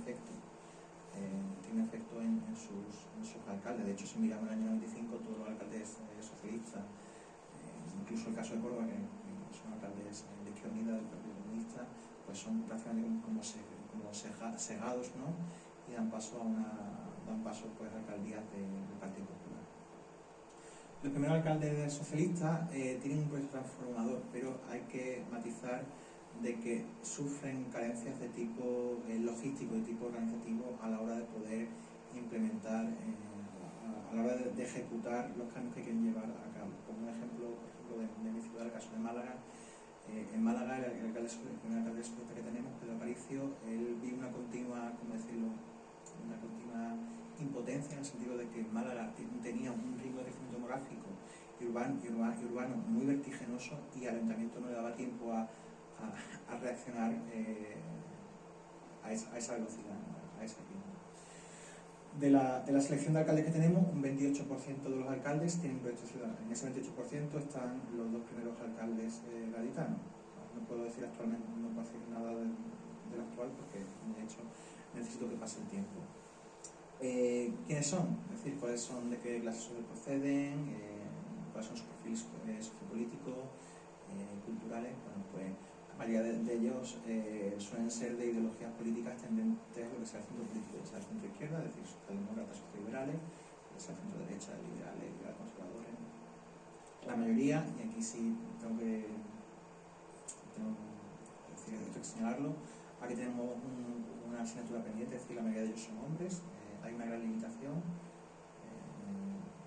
S3: efecto en sus alcaldes. De hecho, si miramos el año 95, todos los alcaldes socialistas, incluso el caso de Córdoba, que son alcaldes de Izquierda Unida, del Partido Comunista, pues son prácticamente como segados, ¿no? Y dan paso pues, a alcaldías del Partido Popular. Los primeros alcaldes socialistas tienen un proyecto transformador, pero hay que matizar de que sufren carencias de tipo logístico, de tipo organizativo, a la hora de poder implementar, a la hora de ejecutar los cambios que quieren llevar a cabo. Como un ejemplo, de mi ciudad, el caso de Málaga. En Málaga, el primer alcalde socialista que tenemos, Pedro Aparicio, él vive una continua, una continua impotencia, en el sentido de que Málaga tenía un ritmo de crecimiento demográfico y urbano muy vertiginoso, y al ayuntamiento no le daba tiempo a reaccionar a esa velocidad, a ese ritmo. De la selección de alcaldes que tenemos, un 28% de los alcaldes tienen proyecto de ciudad. En ese 28% están los dos primeros alcaldes gaditanos. No puedo decir actualmente, no puedo decir nada del actual, porque de hecho necesito que pase el tiempo. ¿Quiénes son? Es decir, cuáles son, de qué clase social proceden, cuáles son sus perfiles sociopolíticos, culturales. Bueno, pues la mayoría de ellos suelen ser de ideologías políticas tendentes a lo que sea el centro político, ya sea el centro izquierda, es decir, socialdemócratas, socioliberales, ya sea el centro derecha, liberales, conservadores. La mayoría, y aquí sí tengo que señalarlo, aquí tenemos una asignatura pendiente, es decir, la mayoría de ellos son hombres. Hay una gran limitación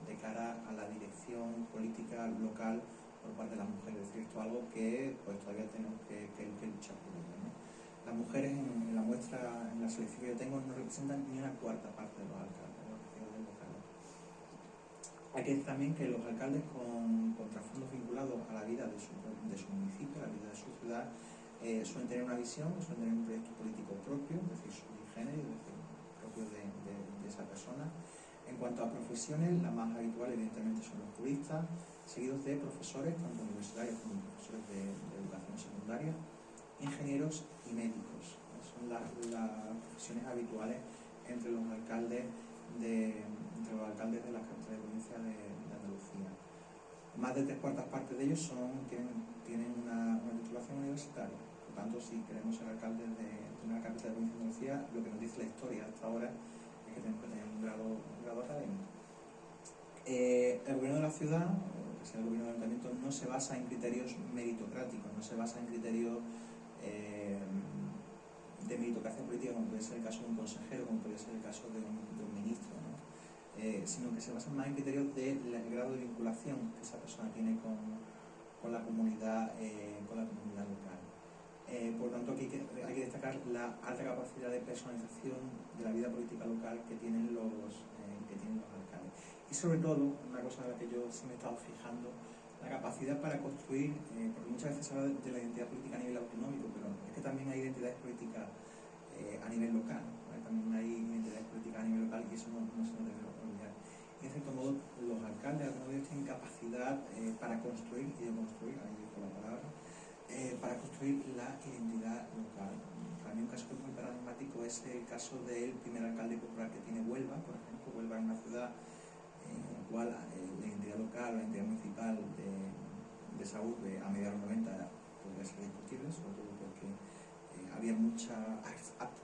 S3: de cara a la dirección política local por parte de las mujeres. Es decir, esto es algo que pues, todavía tenemos que luchar por ello, ¿no? Las mujeres en la muestra, en la selección que yo tengo, no representan ni una cuarta parte de los alcaldes, de los regidores locales. Hay que decir también que los alcaldes con trasfondos vinculados a la vida de su municipio, a la vida de su ciudad, suelen tener una visión, suelen tener un proyecto político propio, es decir, su género, es decir, propio de esa persona. En cuanto a profesiones, la más habitual evidentemente son los juristas, seguidos de profesores, tanto universitarios como profesores de educación secundaria, ingenieros y médicos. Son las profesiones habituales entre los alcaldes de las capitales de provincia de Andalucía. Más de 3/4 partes de ellos tienen una titulación universitaria. Por tanto, si queremos ser alcaldes de una capital de provincia de Andalucía, lo que nos dice la historia hasta ahora es que tenemos que tener un grado académico. El gobierno de la ciudad, que sea el gobierno del ayuntamiento, no se basa en criterios meritocráticos, no se basa en criterios de meritocracia política, como puede ser el caso de un consejero, como puede ser el caso de un ministro, ¿no? Sino que se basa más en criterios del grado de vinculación que esa persona tiene con la comunidad local. Por tanto, aquí hay que destacar la alta capacidad de personalización de la vida política local que tienen los alcaldes. Y sobre todo, una cosa en la que yo sí me he estado fijando, la capacidad para construir, porque muchas veces se habla de la identidad política a nivel autonómico, pero es que también hay identidades políticas a nivel local, ¿vale? También hay identidades políticas a nivel local y eso no se nos debe olvidar. Y en cierto modo, los alcaldes, algunos de ellos tienen capacidad para construir, y de construir, ahí dijo la palabra, para construir la identidad local. Para mí un caso muy paradigmático es el caso del primer alcalde popular que tiene Huelva, por ejemplo. Huelva es una ciudad en la cual la identidad local, la identidad municipal de esa urbe a mediados de los 90 podría ser discutible, sobre todo porque había mucha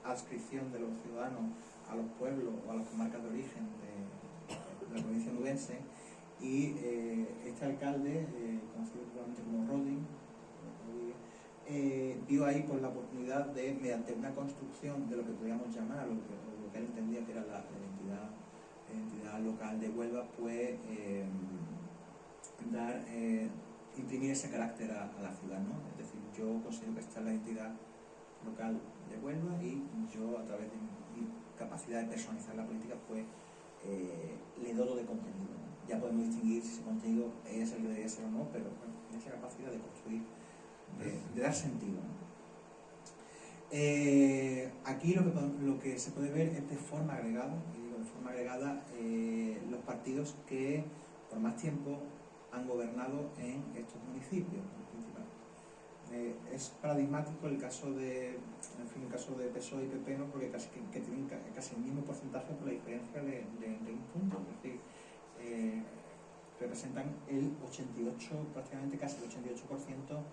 S3: adscripción de los ciudadanos a los pueblos o a las comarcas de origen de la provincia nubense, y este alcalde, conocido popularmente como Rodin, vio ahí por la oportunidad de, mediante una construcción de lo que podríamos llamar, lo que él entendía que era la identidad local de Huelva, pues imprimir ese carácter a la ciudad, ¿no? Es decir, yo considero que esta es la identidad local de Huelva y yo, a través de mi capacidad de personalizar la política, pues le doto de contenido, ¿no? Ya podemos distinguir si ese contenido es el que debería ser o no, pero bueno, tiene esa capacidad de construir, de dar sentido, ¿no? Aquí lo que se puede ver es de forma agregada, y digo de forma agregada, los partidos que por más tiempo han gobernado en estos municipios principales. Es paradigmático el caso de PSOE y PP, ¿no? Porque casi que tienen casi el mismo porcentaje por la diferencia de un punto, es decir, representan el 88, prácticamente casi el 88%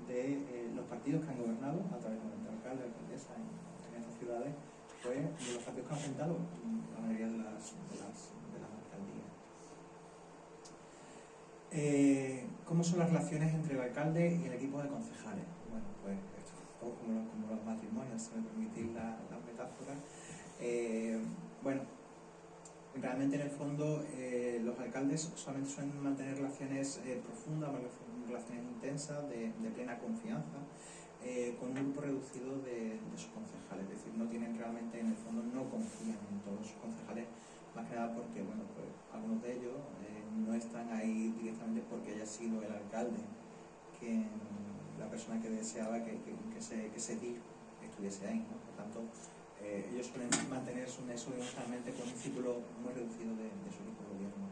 S3: de los partidos que han gobernado a través de un alcalde, alcaldesa en estas ciudades, pues de los partidos que han presentado la mayoría de las alcaldías. ¿Cómo son las relaciones entre el alcalde y el equipo de concejales? Bueno, pues esto es un poco como los matrimonios, si me permitís la metáfora. Bueno, realmente en el fondo los alcaldes solamente suelen mantener relaciones profundas, relaciones intensas, de plena confianza, con un grupo reducido de sus concejales. Es decir, no tienen realmente, en el fondo, no confían en todos sus concejales, más que nada porque, bueno, pues algunos de ellos no están ahí directamente porque haya sido el alcalde la persona que deseaba que ese DIR estuviese ahí, ¿no? Por tanto, ellos suelen mantener su nexo realmente con un círculo muy reducido de su equipo de gobierno.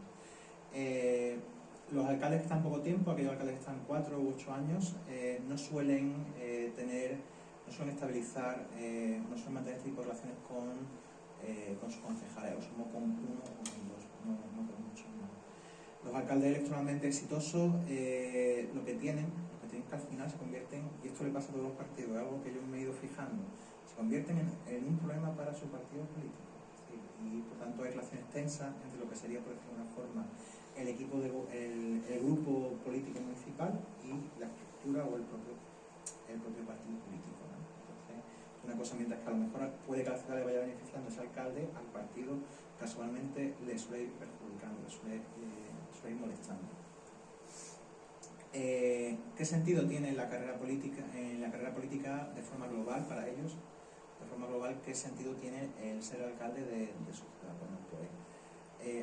S3: Los alcaldes que están poco tiempo, aquellos alcaldes que están 4 u 8 años, no suelen estabilizar, no suelen mantener este tipo de relaciones con sus concejales, o somos con uno o con dos, no con muchos. No. Los alcaldes electoralmente exitosos lo que tienen que al final se convierten, y esto le pasa a todos los partidos, es algo que yo me he ido fijando, se convierten en un problema para su partido político. ¿Sí? Y por tanto hay relaciones tensas entre lo que sería, por decirlo de una forma, el equipo el grupo político municipal y la estructura o el propio partido político, ¿no? Entonces, una cosa, mientras que a lo mejor puede que a la ciudad le vaya beneficiando ese alcalde, al partido casualmente le suele ir perjudicando, le suele ir molestando. ¿Qué sentido tiene la carrera política de forma global para ellos? De forma global, ¿qué sentido tiene el ser alcalde de su ciudad? Bueno, pues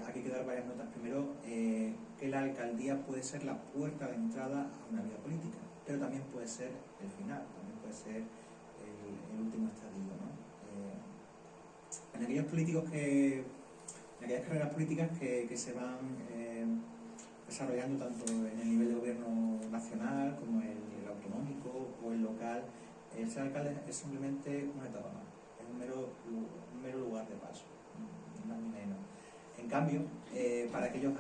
S3: aquí hay que dar varias notas. Primero, que la alcaldía puede ser la puerta de entrada a una vida política, pero también puede ser el final, también puede ser el último estadio, ¿no? En aquellos políticos en aquellas carreras políticas que se van desarrollando tanto en el nivel de gobierno nacional como en el autonómico o el local, el ser alcalde es simplemente una etapa más, es un mero lugar de paso, ni más ni menos. En cambio, para aquellos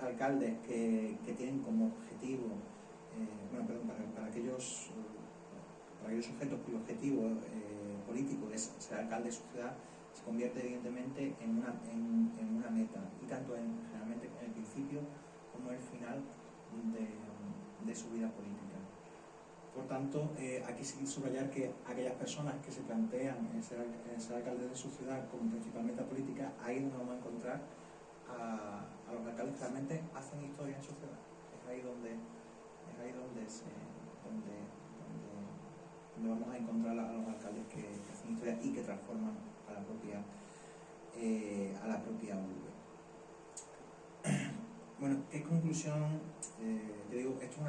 S3: alcaldes que tienen como objetivo, para aquellos sujetos cuyo objetivo político es ser alcalde de su ciudad, se convierte evidentemente en una meta, y tanto generalmente en el principio como en el final de su vida política. Por tanto, aquí sí subrayar que aquellas personas que se plantean ser alcaldes de su ciudad como principalmente política, ahí es donde vamos a encontrar a los alcaldes que realmente hacen historia en su ciudad. Es ahí donde vamos a encontrar a los alcaldes que hacen historia y que transforman a la propia urbe. Bueno, ¿qué conclusión? Yo digo, esto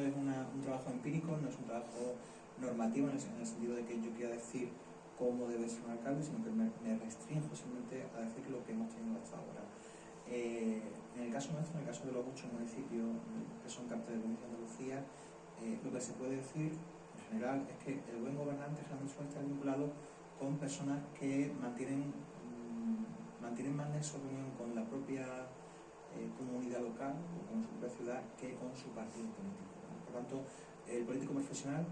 S3: es un trabajo empírico, no es un trabajo normativo en el sentido de que yo quiera decir cómo debe ser un alcalde, sino que me restringo simplemente a decir lo que hemos tenido hasta ahora. En el caso nuestro, en el caso de los 8 municipios que son carta de provincia de Andalucía, lo que se puede decir en general es que el buen gobernante generalmente suele estar vinculado con personas que mantienen más nexo de unión con la propia comunidad local o con su propia ciudad que con su partido político. Por tanto, el político profesional,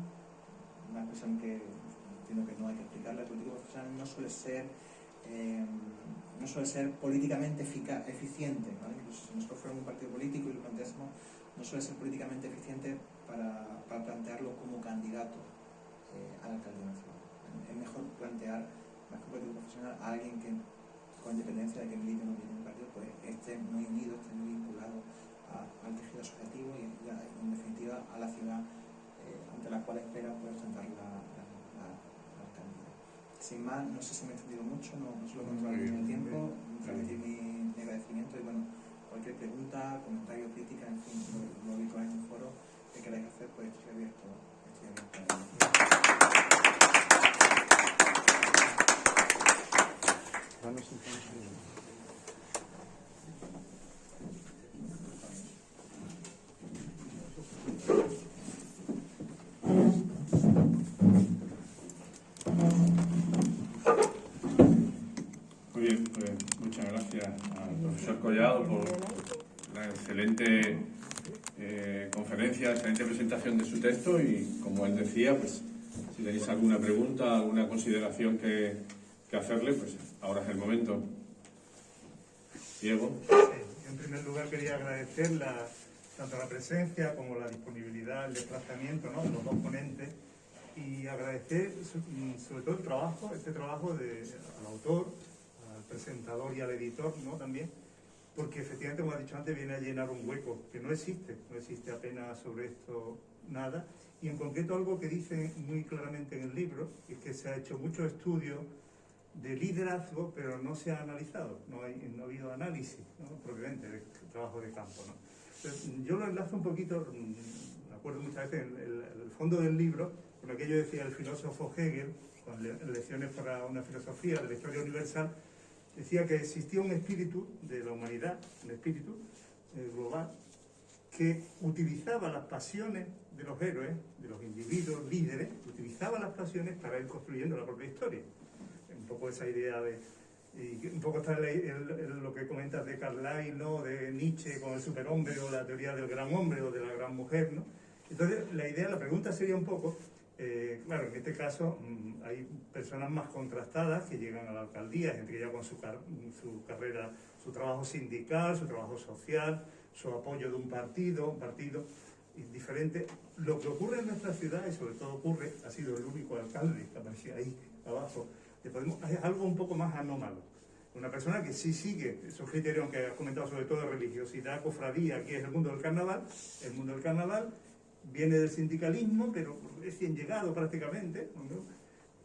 S3: una expresión que entiendo que no hay que explicarla, el político profesional no suele ser políticamente eficiente, ¿vale? Incluso si nosotros fuéramos un partido político y lo planteásemos, no suele ser políticamente eficiente para plantearlo como candidato a la alcaldía nacional. Es mejor plantear, más que un político profesional, a alguien que, con independencia de que milite o no milite en un partido, pues esté muy unido, esté muy vinculado al tejido asociativo y en definitiva a la ciudad ante la cual espera poder ostentar la alcaldía. Sin más, no sé si me he extendido mucho, no se lo controlo bien el tiempo, transmitir mi agradecimiento y bueno, cualquier pregunta, comentario, crítica, en fin, lo habitual en un foro que queráis hacer, pues estoy abierto a ello.
S1: Muy bien, pues muchas gracias al profesor Collado por la excelente conferencia, excelente presentación de su texto y, como él decía, pues si tenéis alguna pregunta, alguna consideración que hacerle, pues ahora es el momento. Diego.
S4: En primer lugar quería agradecer tanto la presencia como la disponibilidad, el desplazamiento, ¿no?, de los dos ponentes, y agradecer sobre todo el trabajo, al autor, al presentador y al editor, ¿no?, también, porque efectivamente, como ha dicho antes, viene a llenar un hueco que no existe apenas sobre esto nada, y en concreto algo que dice muy claramente en el libro, es que se ha hecho muchos estudios de liderazgo, pero no se ha analizado, no ha habido análisis, ¿no?, propiamente de trabajo de campo, ¿no? Entonces, yo lo enlazo un poquito, me acuerdo muchas veces, el fondo del libro, con aquello decía el filósofo Hegel, con lecciones para una filosofía de la historia universal, decía que existía un espíritu de la humanidad, un espíritu global, que utilizaba las pasiones de los héroes, de los individuos líderes, utilizaba las pasiones para ir construyendo la propia historia. Un poco esa idea y un poco está lo que comentas de Carlyle, ¿no?, de Nietzsche con el superhombre, o la teoría del gran hombre o de la gran mujer, ¿no? Entonces la pregunta sería un poco Claro, en este caso hay personas más contrastadas que llegan a la alcaldía, gente que ya con su carrera, su trabajo sindical, su trabajo social, su apoyo de un partido diferente. Lo que ocurre en nuestra ciudad, y sobre todo ocurre, ha sido el único alcalde que aparecía ahí abajo, es algo un poco más anómalo. Una persona que sí sigue esos criterios que has comentado, sobre todo de religiosidad, cofradía, que es el mundo del carnaval. El mundo del carnaval viene del sindicalismo, pero recién llegado prácticamente, ¿no?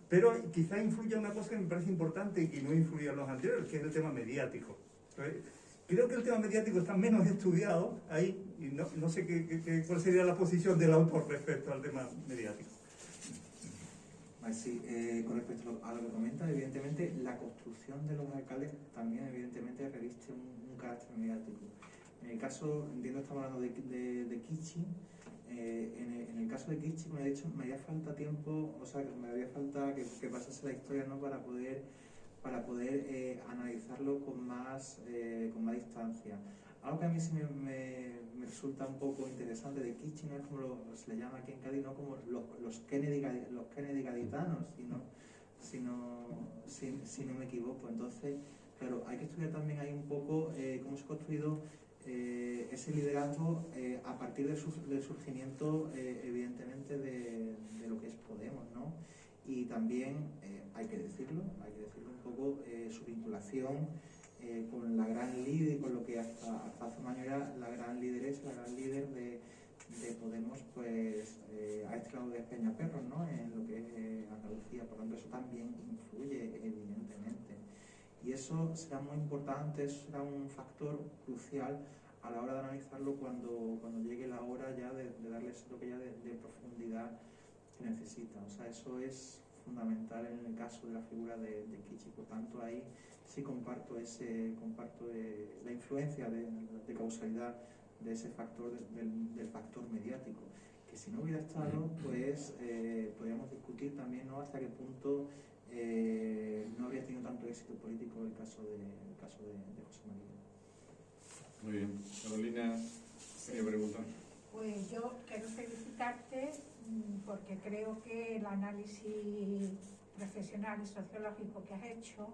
S4: Pero quizá influya una cosa que me parece importante y que no influía en los anteriores, que es el tema mediático. Entonces, creo que el tema mediático está menos estudiado ahí, y no sé cuál sería la posición del autor respecto al tema mediático.
S3: Sí, con respecto a lo que comenta, evidentemente la construcción de los alcaldes también evidentemente reviste un carácter mediático. En el caso, entiendo que estamos hablando de Kichi. En el caso de Kichi me ha dicho me haría falta tiempo, o sea, me haría falta que pasase la historia, ¿no? para poder analizarlo con más distancia. Algo que a mí sí me resulta un poco interesante de Kichi no es como se le llama aquí en Cádiz, no como los Kennedy gaditanos, si no me equivoco. Entonces, claro, hay que estudiar también ahí un poco cómo se ha construido ese liderazgo a partir del surgimiento, evidentemente, de lo que es Podemos, ¿no? Y también, hay que decirlo un poco, su vinculación con la gran líder, con lo que hasta hace un año era la gran lideresa, la gran líder de Podemos, pues a este lado de Peñaperros, ¿no? En lo que es Andalucía. Por lo tanto, eso también influye, evidentemente. Y eso será muy importante, eso será un factor crucial a la hora de analizarlo cuando llegue la hora ya de darles lo que ya de profundidad que necesita. O sea, eso es fundamental en el caso de la figura de Kichi. Por tanto, ahí sí comparto la influencia de causalidad de ese factor, del factor mediático, que si no hubiera estado, pues podríamos discutir también, ¿no?, hasta qué punto no habría tenido tanto éxito político el caso de José María.
S1: Muy bien. Carolina, quería preguntar.
S5: Pues yo quiero felicitarte porque creo que el análisis profesional y sociológico que has hecho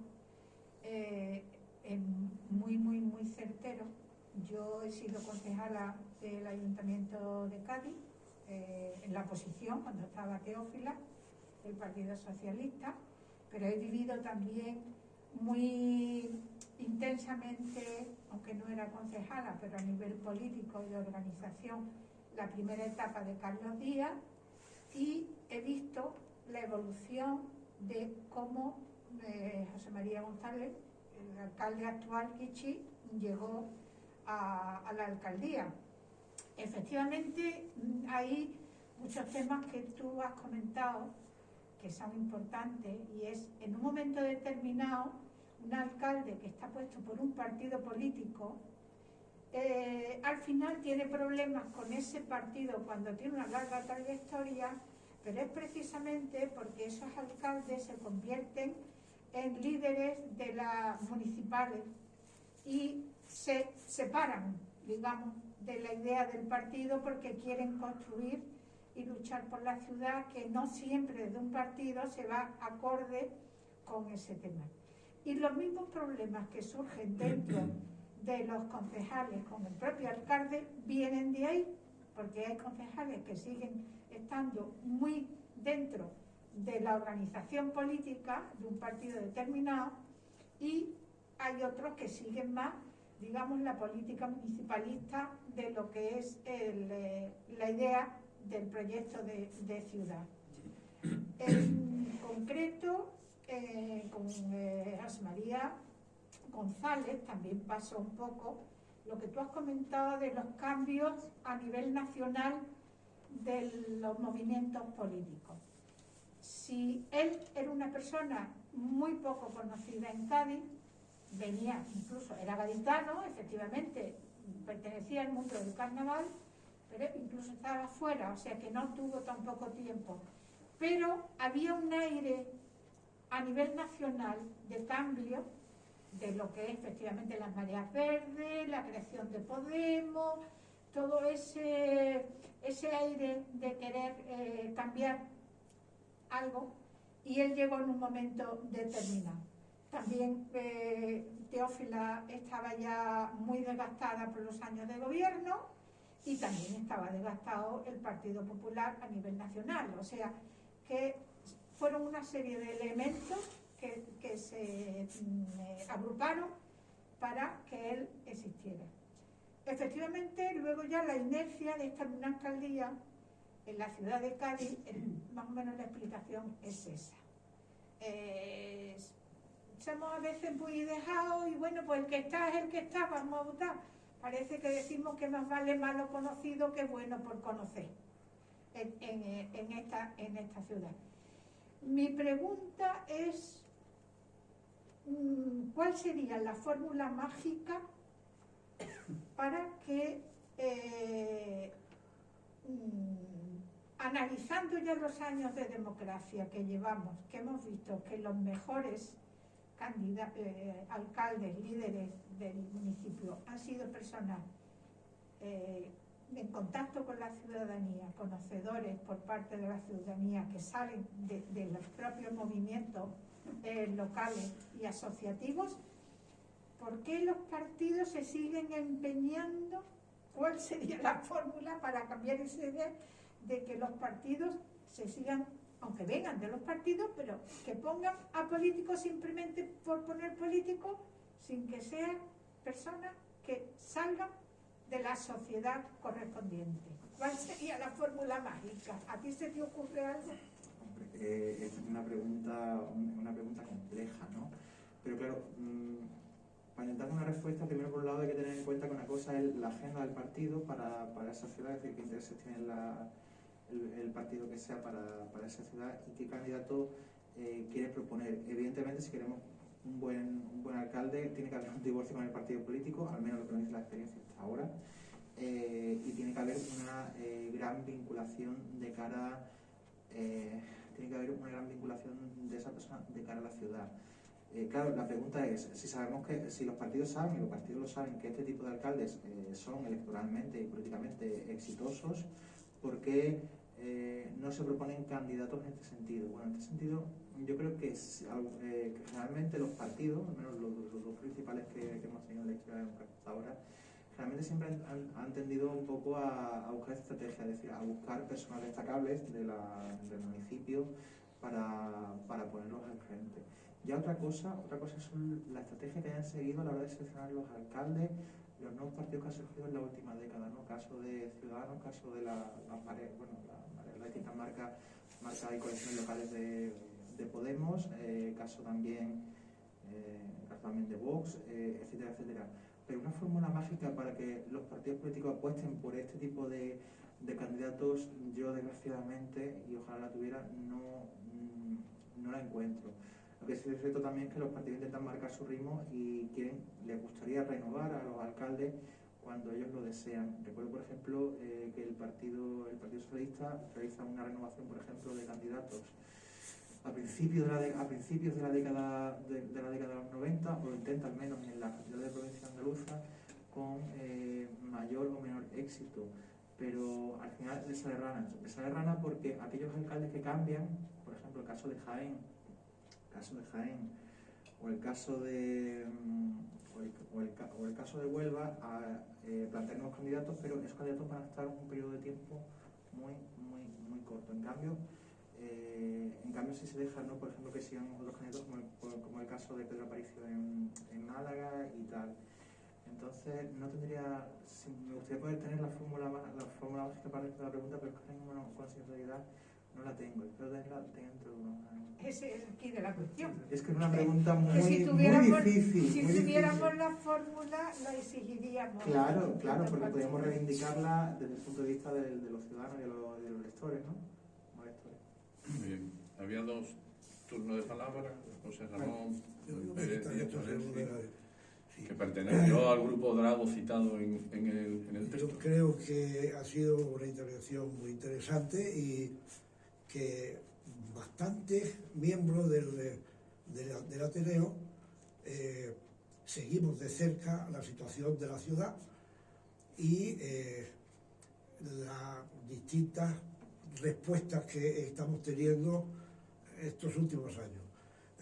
S5: es muy, muy, muy certero. Yo he sido concejala del Ayuntamiento de Cádiz en la oposición cuando estaba Teófila, del Partido Socialista, pero he vivido también muy intensamente, aunque no era concejala, pero a nivel político y de organización, la primera etapa de Carlos Díaz, y he visto la evolución de cómo José María González, el alcalde actual, Kichi, llegó a la alcaldía. Efectivamente, hay muchos temas que tú has comentado que son importantes, y es en un momento determinado un alcalde que está puesto por un partido político al final tiene problemas con ese partido cuando tiene una larga trayectoria, pero es precisamente porque esos alcaldes se convierten en líderes de las municipales y se separan, digamos, de la idea del partido porque quieren construir y luchar por la ciudad, que no siempre de un partido se va acorde con ese tema. Y los mismos problemas que surgen dentro de los concejales con el propio alcalde vienen de ahí, porque hay concejales que siguen estando muy dentro de la organización política de un partido determinado y hay otros que siguen más, digamos, la política municipalista de lo que es la idea del proyecto de ciudad. En concreto, con José María González también pasó un poco lo que tú has comentado de los cambios a nivel nacional de los movimientos políticos. Si él era una persona muy poco conocida en Cádiz, venía, incluso era gaditano, efectivamente, pertenecía al mundo del carnaval, pero incluso estaba fuera, o sea que no tuvo tan poco tiempo. Pero había un aire a nivel nacional de cambio de lo que es efectivamente las mareas verdes, la creación de Podemos, todo ese aire de querer cambiar algo, y él llegó en un momento determinado. También Teófila estaba ya muy desgastada por los años de gobierno y también estaba desgastado el Partido Popular a nivel nacional. O sea, que fueron una serie de elementos que se agruparon para que él existiera. Efectivamente, luego ya la inercia de estar en una alcaldía en la ciudad de Cádiz, más o menos la explicación es esa. Somos a veces muy dejados y bueno, pues el que está es el que está, vamos a votar. Parece que decimos que más vale malo conocido que bueno por conocer en esta ciudad. Mi pregunta es, ¿cuál sería la fórmula mágica para que, analizando ya los años de democracia que llevamos, que hemos visto que los mejores alcaldes, líderes del municipio han sido personas en contacto con la ciudadanía, conocedores por parte de la ciudadanía que salen de los propios movimientos locales y asociativos? ¿Por qué los partidos se siguen empeñando? ¿Cuál sería la fórmula para cambiar esa idea de que los partidos se sigan, aunque vengan de los partidos, pero que pongan a políticos simplemente por poner políticos, sin que sean personas que salgan de la sociedad correspondiente? ¿Cuál sería la fórmula mágica? ¿A ti se te ocurre algo?
S3: Es una pregunta compleja, ¿no? Pero claro, para intentar una respuesta, primero por un lado hay que tener en cuenta que una cosa es la agenda del partido para esa ciudad, es decir, qué intereses tiene el partido que sea para esa ciudad y qué candidato quiere proponer. Evidentemente, si queremos un buen alcalde, tiene que haber un divorcio con el partido político, al menos lo que nos dice la experiencia hasta ahora, y tiene que haber una gran vinculación de cara de esa persona de cara a la ciudad. Claro, la pregunta es, si los partidos saben, y los partidos lo saben, que este tipo de alcaldes son electoralmente y políticamente exitosos, ¿por qué no se proponen candidatos en este sentido? Bueno, en este sentido, yo creo que realmente los partidos, al menos los dos principales que hemos tenido en la historia de hasta ahora, realmente siempre han tendido un poco a buscar estrategia, es decir, a buscar personas destacables del municipio para ponerlos al frente. Ya otra cosa es la estrategia que hayan seguido a la hora de seleccionar los alcaldes, los nuevos partidos que han surgido en la última década, ¿no? Caso de Ciudadanos, caso de las distintas marcas y coaliciones locales de Podemos, caso también de Vox, etcétera, etcétera. Pero una fórmula mágica para que los partidos políticos apuesten por este tipo de candidatos, yo desgraciadamente, y ojalá la tuviera, no la encuentro. Lo que sí es cierto también es que los partidos intentan marcar su ritmo y les gustaría renovar a los alcaldes cuando ellos lo desean. Recuerdo, por ejemplo, que el Partido Socialista realiza una renovación, por ejemplo, de candidatos a principios de la década de los 90, o intenta al menos en la capital de provincia andaluza, con mayor o menor éxito. Pero al final les sale rana porque aquellos alcaldes que cambian, por ejemplo, el caso de Jaén, o el caso de Huelva, plantean nuevos candidatos, pero esos candidatos van a estar un periodo de tiempo muy corto. En cambio, si se dejan, ¿no? Por ejemplo, que sigan otros candidatos, como el caso de Pedro Aparicio en Málaga y tal. Entonces, me gustaría poder tener la fórmula mágica para responder la pregunta, pero es que ahora mismo con sinceridad no la tengo. Espero tenerla dentro de unos años.
S5: Ese es aquí de la cuestión.
S3: Es que es una pregunta muy difícil.
S5: Si tuviéramos la fórmula, la exigiríamos.
S3: Claro, porque podríamos reivindicarla desde el punto de vista de los ciudadanos y de los lectores, ¿no? Como lectores.
S1: Bien. Había dos turnos de palabra, José Ramón Pérez y Torres, que perteneció al grupo Drago citado en el texto.
S6: Yo creo que ha sido una intervención muy interesante y que bastantes miembros del Ateneo seguimos de cerca la situación de la ciudad y las distintas respuestas que estamos teniendo estos últimos años.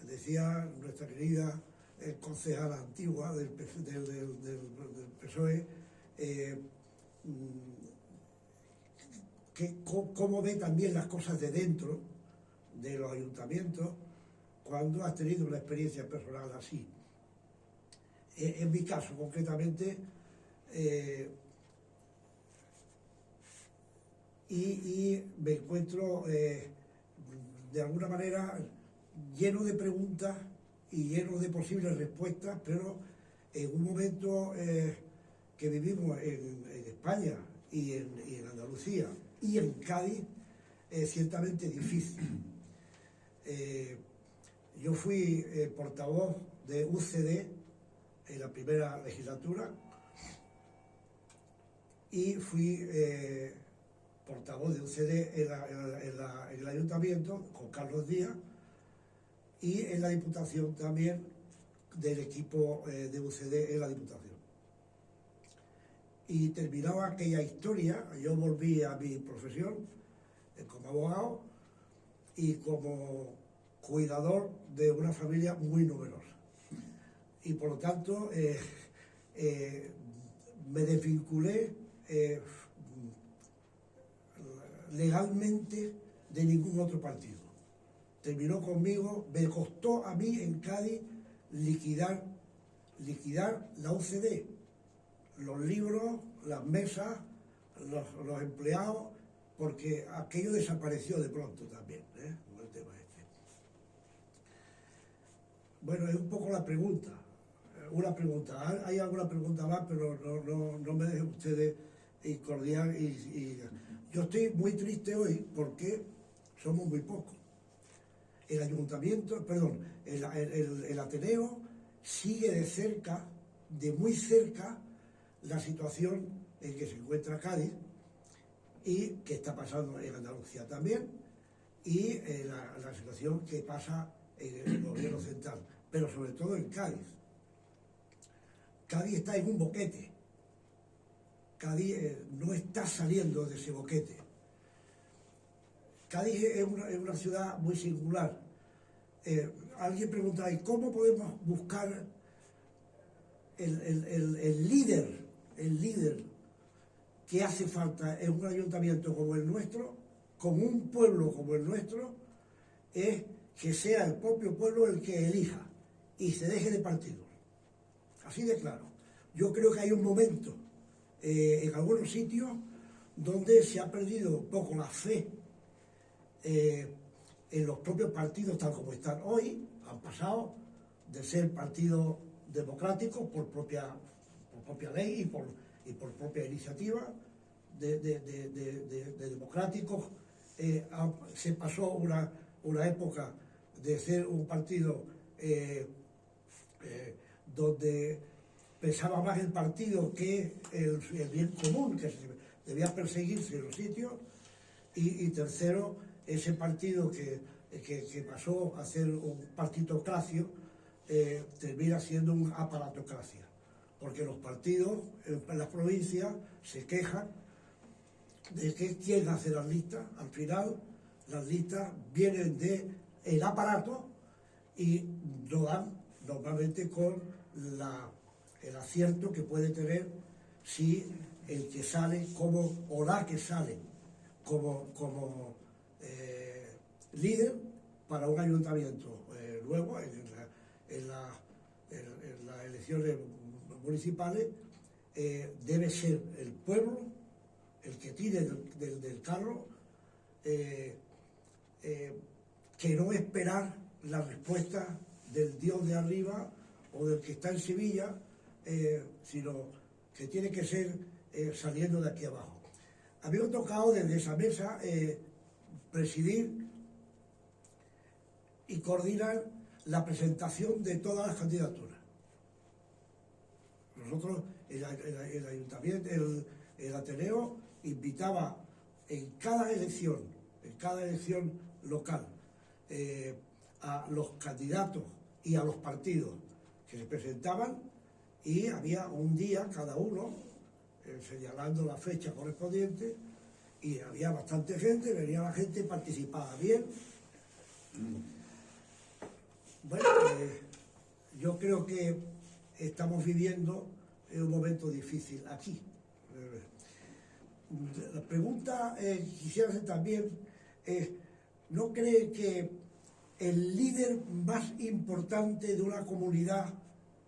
S6: Decía nuestra querida concejala antigua del PSOE, cómo ve también las cosas de dentro de los ayuntamientos cuando has tenido una experiencia personal así. En mi caso, concretamente, y me encuentro de alguna manera lleno de preguntas y lleno de posibles respuestas, pero en un momento que vivimos en España y en Andalucía y en Cádiz, ciertamente difícil. Yo fui portavoz de UCD en la primera legislatura y fui portavoz de UCD en el ayuntamiento con Carlos Díaz y en la Diputación también del equipo de UCD en la Diputación. Y terminaba aquella historia, yo volví a mi profesión como abogado y como cuidador de una familia muy numerosa. Y por lo tanto me desvinculé legalmente de ningún otro partido. Terminó conmigo, me costó a mí en Cádiz liquidar la UCD, los libros, las mesas, los empleados, porque aquello desapareció de pronto también, con el tema este. Bueno, es un poco la pregunta, una pregunta. Hay alguna pregunta más, pero no me dejen ustedes incordiar. Y yo estoy muy triste hoy porque somos muy pocos. El ayuntamiento, perdón, el Ateneo sigue de cerca, de muy cerca, la situación en que se encuentra Cádiz y que está pasando en Andalucía también, y la situación que pasa en el gobierno central, pero sobre todo en Cádiz. Cádiz está en un boquete. Cádiz no está saliendo de ese boquete. Cádiz es una ciudad muy singular. Alguien pregunta, ¿y cómo podemos buscar el líder que hace falta en un ayuntamiento como el nuestro, con un pueblo como el nuestro? Es que sea el propio pueblo el que elija y se deje de partidos. Así de claro. Yo creo que hay un momento en algunos sitios donde se ha perdido un poco la fe en los propios partidos tal como están hoy. Han pasado de ser partidos democráticos por propia ley y por propia iniciativa de democráticos. Se pasó una época de ser un partido donde pensaba más el partido que el bien común, que debía perseguirse en los sitios. Y tercero, ese partido que pasó a ser un partitocracio termina siendo una aparatocracia, porque los partidos en las provincias se quejan de que quién hace las listas. Al final las listas vienen del aparato y lo dan normalmente con el acierto que puede tener si el que sale o la que sale como líder para un ayuntamiento. Luego, en las elecciones municipales, debe ser el pueblo el que tire del carro, que no esperar la respuesta del Dios de arriba o del que está en Sevilla, sino que tiene que ser saliendo de aquí abajo. A mí me ha tocado desde esa mesa presidir y coordinar la presentación de todas las candidaturas. Nosotros, el ayuntamiento, el Ateneo, invitaba en cada elección local, a los candidatos y a los partidos que se presentaban, y había un día cada uno señalando la fecha correspondiente, y había bastante gente, venía la gente, participaba bien, Bueno, yo creo que estamos viviendo un momento difícil aquí. La pregunta quisiera hacer también es, ¿no cree que el líder más importante de una comunidad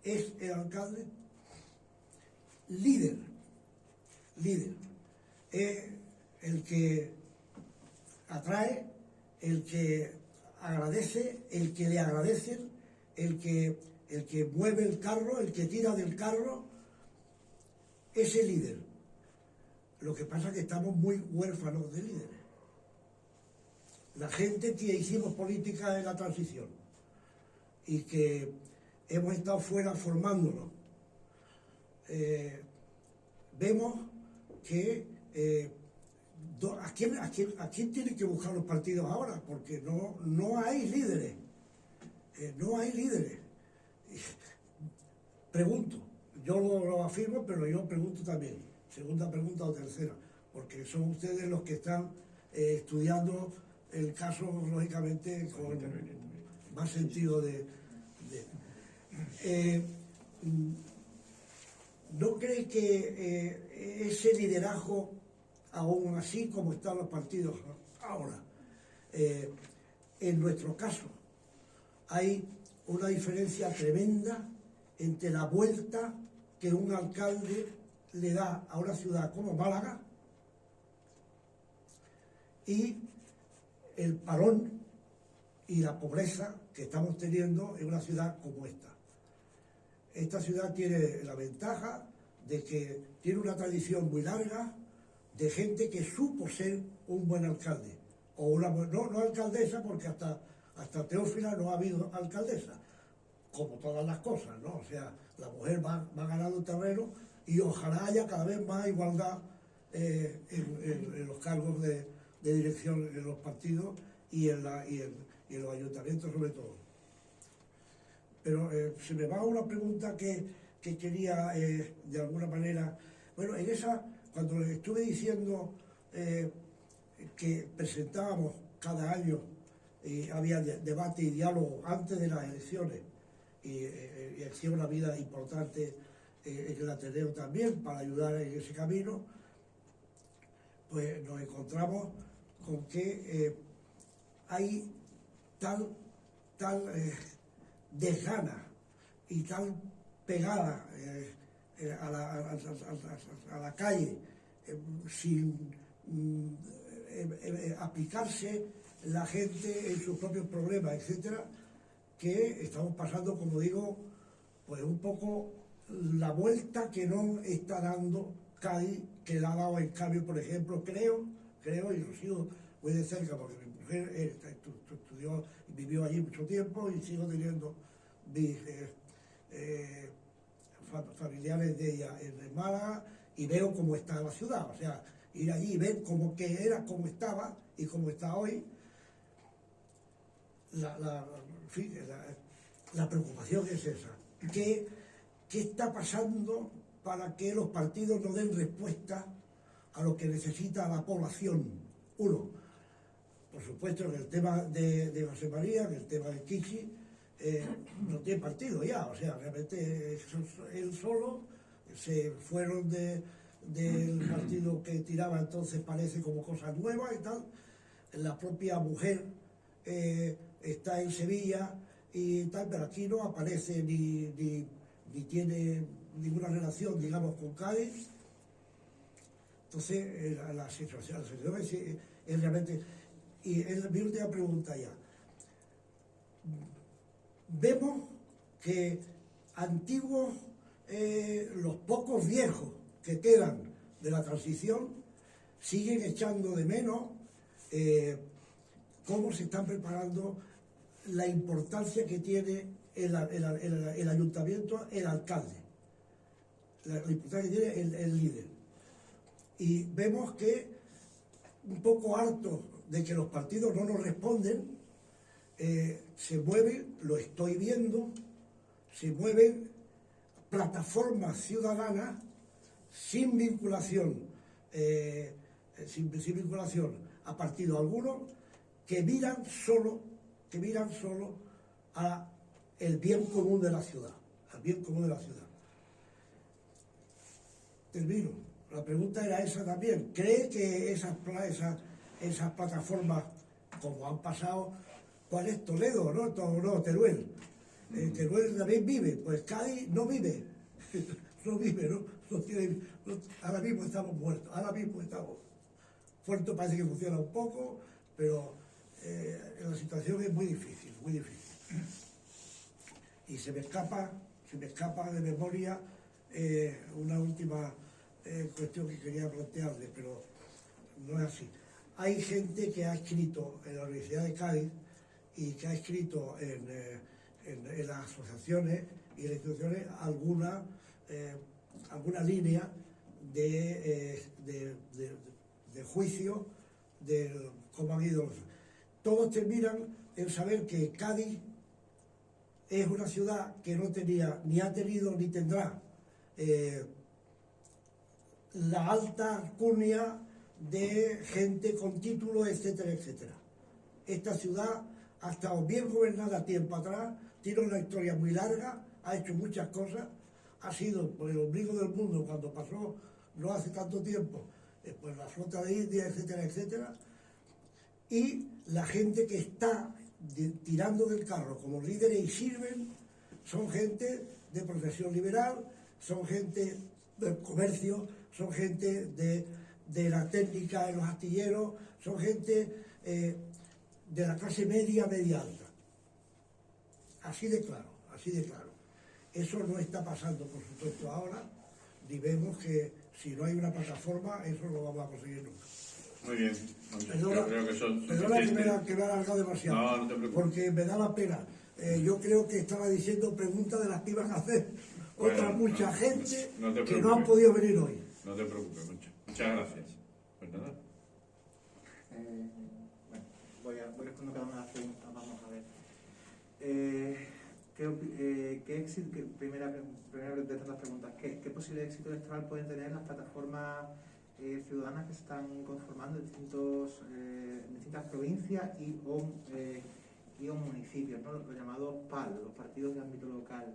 S6: es el alcalde? Líder es el que atrae, el que agradece, el que le agradecen, el que mueve el carro, el que tira del carro, ese líder. Lo que pasa es que estamos muy huérfanos de líderes. La gente que hicimos política en la transición y que hemos estado fuera formándonos, vemos que ¿a quién tienen que buscar los partidos ahora? Porque no hay líderes. No hay líderes. Pregunto, yo lo afirmo, pero yo pregunto también, segunda pregunta o tercera, porque son ustedes los que están estudiando el caso, lógicamente, con más sentido ¿no cree que ese liderazgo, aún así como están los partidos ahora, en nuestro caso, hay una diferencia tremenda entre la vuelta que un alcalde le da a una ciudad como Málaga y el parón y la pobreza que estamos teniendo en una ciudad como esta? Esta ciudad tiene la ventaja de que tiene una tradición muy larga de gente que supo ser un buen alcalde, o una no alcaldesa, porque hasta Teófila no ha habido alcaldesa, como todas las cosas, ¿no? O sea, la mujer va ganando terreno y ojalá haya cada vez más igualdad en los cargos de dirección en los partidos y en los ayuntamientos sobre todo. Pero se me va una pregunta que quería de alguna manera, bueno, en esa, cuando les estuve diciendo que presentábamos cada año, había debate y diálogo antes de las elecciones, y hacía una vida importante en el Ateneo también para ayudar en ese camino, pues nos encontramos con que hay tal desgana y tal pegada a la calle sin aplicarse la gente en sus propios problemas, etcétera, que estamos pasando, como digo, pues un poco la vuelta que no está dando Cádiz, que la ha dado en cambio, por ejemplo, creo, y lo sigo muy de cerca, porque mi mujer estudió y vivió allí mucho tiempo, y sigo teniendo mis familiares de ella en Málaga, y veo cómo está la ciudad. O sea, ir allí y ver cómo que era, cómo estaba y cómo está hoy. La preocupación es esa. ¿Qué está pasando para que los partidos no den respuesta a lo que necesita la población? Uno, por supuesto, en el tema de José María, en el tema de Kishi, no tiene partido ya, o sea, realmente él solo, se fueron del partido que tiraba, entonces parece como cosa nueva y tal. La propia mujer está en Sevilla y tal, pero aquí no aparece ni tiene ninguna relación, digamos, con Cádiz. Entonces, la situación es realmente... Y es mi última pregunta ya. Vemos que antiguos, los pocos viejos que quedan de la transición, siguen echando de menos cómo se están preparando, la importancia que tiene el ayuntamiento, el alcalde, la importancia que tiene el líder. Y vemos que, un poco hartos de que los partidos no nos responden, se mueven, lo estoy viendo, se mueven plataformas ciudadanas sin vinculación a partido alguno, que miran solo que miran solo a el bien común de la ciudad, al bien común de la ciudad. Termino. La pregunta era esa también. ¿Cree que esas plataformas, como han pasado, ¿cuál es Toledo? No, Teruel. Teruel también vive, pues Cádiz no vive. No vive, ahora mismo estamos muertos, Puerto parece que funciona un poco, pero la situación es muy difícil, muy difícil. Y se me escapa de memoria una última cuestión que quería plantearle, pero no es así. Hay gente que ha escrito en la Universidad de Cádiz y que ha escrito en las asociaciones y en las instituciones alguna línea de juicio de cómo han ido. Todos terminan en saber que Cádiz es una ciudad que no tenía, ni ha tenido, ni tendrá la alta alcurnia de gente con títulos, etcétera, etcétera. Esta ciudad ha estado bien gobernada tiempo atrás, tiene una historia muy larga, ha hecho muchas cosas, ha sido por el ombligo del mundo cuando pasó, no hace tanto tiempo, pues la flota de India, etcétera, etcétera. Y la gente que está tirando del carro como líderes y sirven son gente de profesión liberal, son gente del comercio, son gente de la técnica en los astilleros, son gente de la clase media alta. Así de claro, así de claro. Eso no está pasando, por supuesto, ahora, y vemos que si no hay una plataforma, eso no lo vamos a conseguir nunca.
S1: Muy bien.
S6: Perdona,
S1: creo que son
S6: perdona que me he alargado demasiado,
S1: no te preocupes.
S6: porque me da la pena. Yo creo que estaba diciendo preguntas de las que iban a hacer mucha gente que no han podido venir hoy.
S1: No te preocupes mucho. Muchas gracias. Pues nada.
S3: Bueno, voy a responder cada una de las preguntas. Vamos a ver. Primera de estas preguntas, ¿qué posible éxito electoral pueden tener las plataformas ciudadanas que se están conformando en distintas provincias y o municipios, ¿no? Los llamados PAL, los partidos de ámbito local?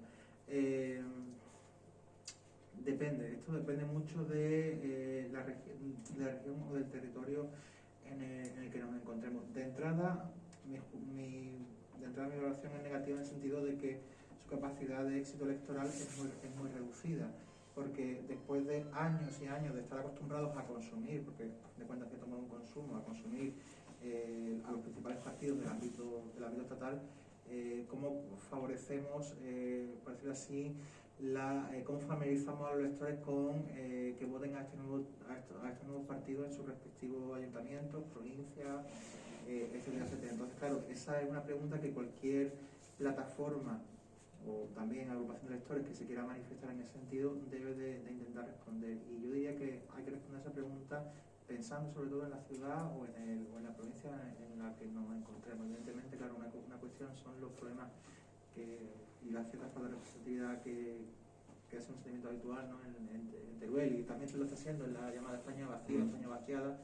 S3: Esto depende mucho de la región o del territorio en el que nos encontremos. De entrada, mi valoración es negativa en el sentido de que su capacidad de éxito electoral es muy reducida, porque después de años y años de estar acostumbrados a consumir, porque de cuenta que tomar un consumo, a consumir a los principales partidos del ámbito estatal, cómo favorecemos, por decirlo así, cómo familiarizamos a los electores con que voten a estos nuevos partidos en sus respectivos ayuntamientos, provincias, etcétera, etcétera. Entonces, claro, esa es una pregunta que cualquier plataforma o también agrupación de electores que se quiera manifestar en ese sentido debe de intentar responder. Y yo diría que hay que responder a esa pregunta pensando sobre todo en la ciudad o en la provincia en la que nos encontremos. Evidentemente, claro, una cuestión son los problemas y las ciertas faltas de representatividad que es un sentimiento habitual, ¿no? en Teruel, y también se lo está haciendo en la llamada España vacía, España vaciada,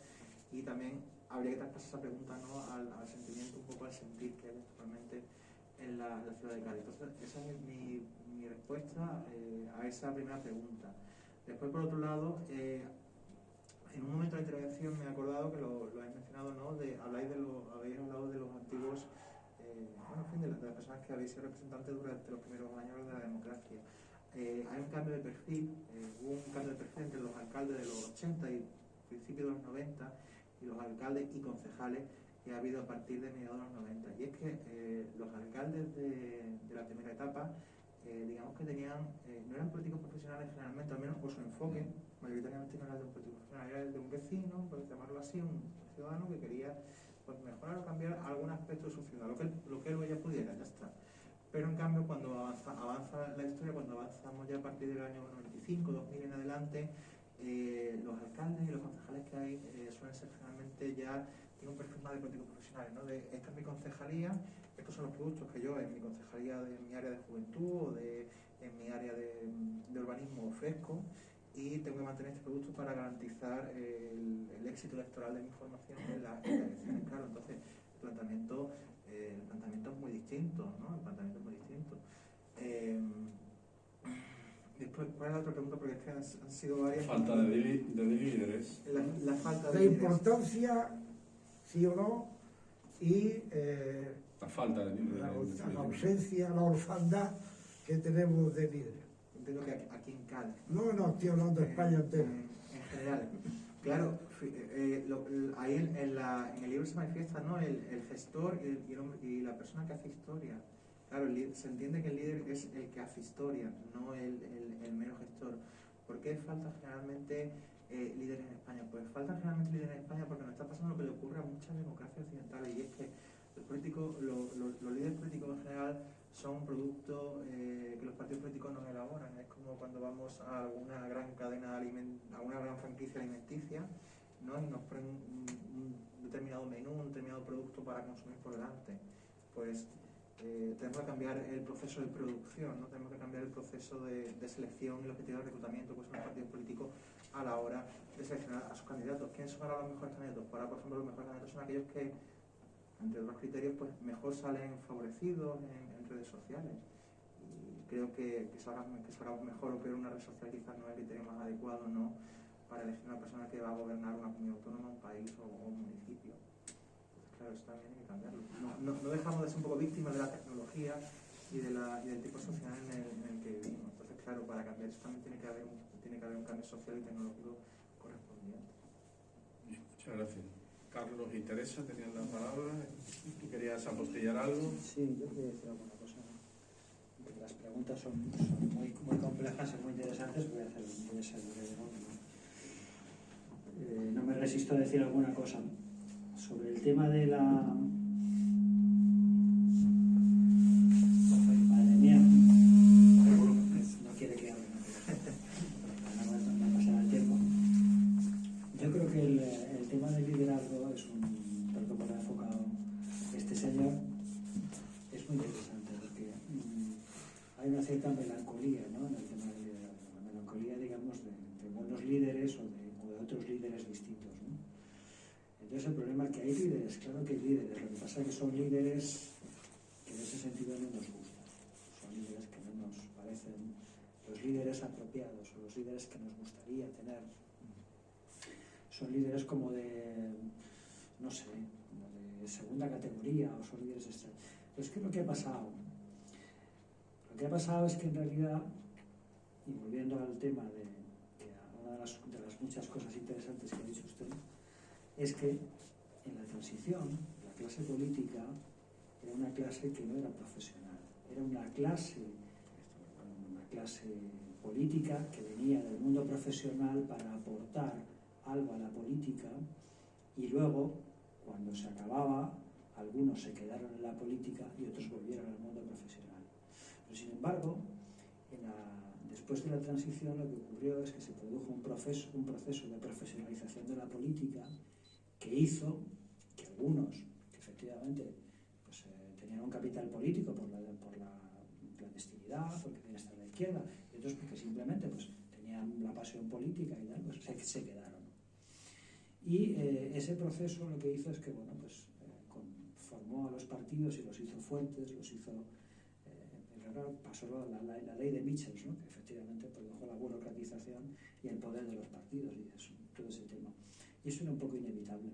S3: y también habría que traspasar esa pregunta, ¿no? al sentimiento, un poco al sentir que hay actualmente en la ciudad de Cádiz. Entonces, esa es mi respuesta a esa primera pregunta. Después, por otro lado, en un momento de la intervención me he acordado que lo habéis mencionado, ¿no? Habéis hablado de los antiguos, de las personas que habéis sido representantes durante los primeros años de la democracia. Hay un cambio de perfil, hubo un cambio de perfil entre los alcaldes de los 80 y principios de los 90 y los alcaldes y concejales que ha habido a partir de mediados de los 90. Y es que los alcaldes de la primera etapa, digamos que no eran políticos profesionales generalmente, al menos por su enfoque, mayoritariamente no era de un político profesional, era el de un vecino, por llamarlo así, un ciudadano que quería pues, mejorar o cambiar algún aspecto de su ciudad, lo que él o ella pudiera, ya está. Pero en cambio, cuando avanza la historia, cuando avanzamos ya a partir del año 95, 2000 en adelante, los alcaldes y los concejales que hay suelen ser generalmente ya tienen un perfil más de políticos profesionales, ¿no? Esta es mi concejalía, estos son los productos que yo en mi concejalía de mi área de juventud o en mi área de urbanismo ofrezco, y tengo que mantener este producto para garantizar el éxito electoral de mi formación en las elecciones. Claro, entonces el planteamiento el planteamiento es muy distinto, ¿no? El planteamiento es muy distinto. Después, ¿cuál es la otra pregunta? Porque es que han sido varias.
S1: Falta de líderes.
S3: La falta de
S6: La
S3: líderes.
S6: importancia, sí o no, y
S1: La falta de líderes.
S6: la ausencia, la orfandad que tenemos de líderes.
S3: Entiendo que aquí en Cádiz.
S6: No, estoy hablando de España entera.
S3: En general. Claro, ahí en el libro se manifiesta, ¿no? El gestor y la persona que hace historia. Claro, se entiende que el líder es el que hace historia, no el mero gestor. ¿Por qué faltan generalmente líderes en España? Pues faltan generalmente líderes en España porque nos está pasando lo que le ocurre a muchas democracias occidentales, y es que los líderes políticos en general son un producto que los partidos políticos nos elaboran. Es como cuando vamos a alguna gran cadena a una gran franquicia alimenticia, ¿no? Y nos ponen un determinado menú, un determinado producto para consumir por delante. Pues tenemos que cambiar el proceso de producción, ¿no? Tenemos que cambiar el proceso de selección y el objetivo de reclutamiento que son los partidos políticos a la hora de seleccionar a sus candidatos. ¿Quiénes son ahora los mejores candidatos? Ahora, por ejemplo, los mejores candidatos son aquellos que, entre otros criterios, pues mejor salen favorecidos en redes sociales. Y creo que salga mejor o peor una red social quizás no es el criterio más adecuado, ¿no?, para elegir una persona que va a gobernar una comunidad autónoma, un país o un municipio. Claro, eso también hay que cambiarlo. No dejamos de ser un poco víctimas de la tecnología y del tipo social en el que vivimos. Entonces, claro, para cambiar eso también tiene que haber un cambio social y tecnológico correspondiente.
S1: Muchas gracias. Carlos y Teresa tenían la palabra. ¿Tú querías apostillar algo?
S2: Sí, yo quería decir alguna cosa, ¿no? Porque las preguntas son muy complejas y muy interesantes. Voy a ser breve, ¿no? No me resisto a decir alguna cosa sobre el tema de la... Madre mía, no quiere que hable, no pasará el tiempo. Yo creo que el tema del liderazgo es un protocolo enfocado. Este señor es muy interesante porque hay una cierta melancolía, ¿no?, en el tema del liderazgo. La melancolía, digamos, de buenos líderes o de otros líderes distintos, ¿no? Entonces el problema es que hay líderes, claro que hay líderes, lo que pasa es que son líderes que en ese sentido no nos gustan, son líderes que no nos parecen los líderes apropiados o los líderes que nos gustaría tener. Son líderes como de, no sé, como de segunda categoría, o son líderes extraños. Pero es que lo que ha pasado es que en realidad, y volviendo al tema de una de las muchas cosas interesantes que ha dicho usted, es que en la transición la clase política era una clase que no era profesional, era una clase política que venía del mundo profesional para aportar algo a la política, y luego, cuando se acababa, algunos se quedaron en la política y otros volvieron al mundo profesional. Pero sin embargo, después de la transición lo que ocurrió es que se produjo un proceso de profesionalización de la política que hizo que algunos, que efectivamente pues, tenían un capital político por la clandestinidad, porque querían estar a la izquierda, y otros porque simplemente pues, tenían la pasión política y tal, pues se quedaron. Y ese proceso lo que hizo es que, bueno, pues formó a los partidos y los hizo fuertes, los hizo... pasó la ley de Mitchell, ¿no?, que efectivamente produjo la burocratización y el poder de los partidos y eso, todo ese tema. Y eso era un poco inevitable.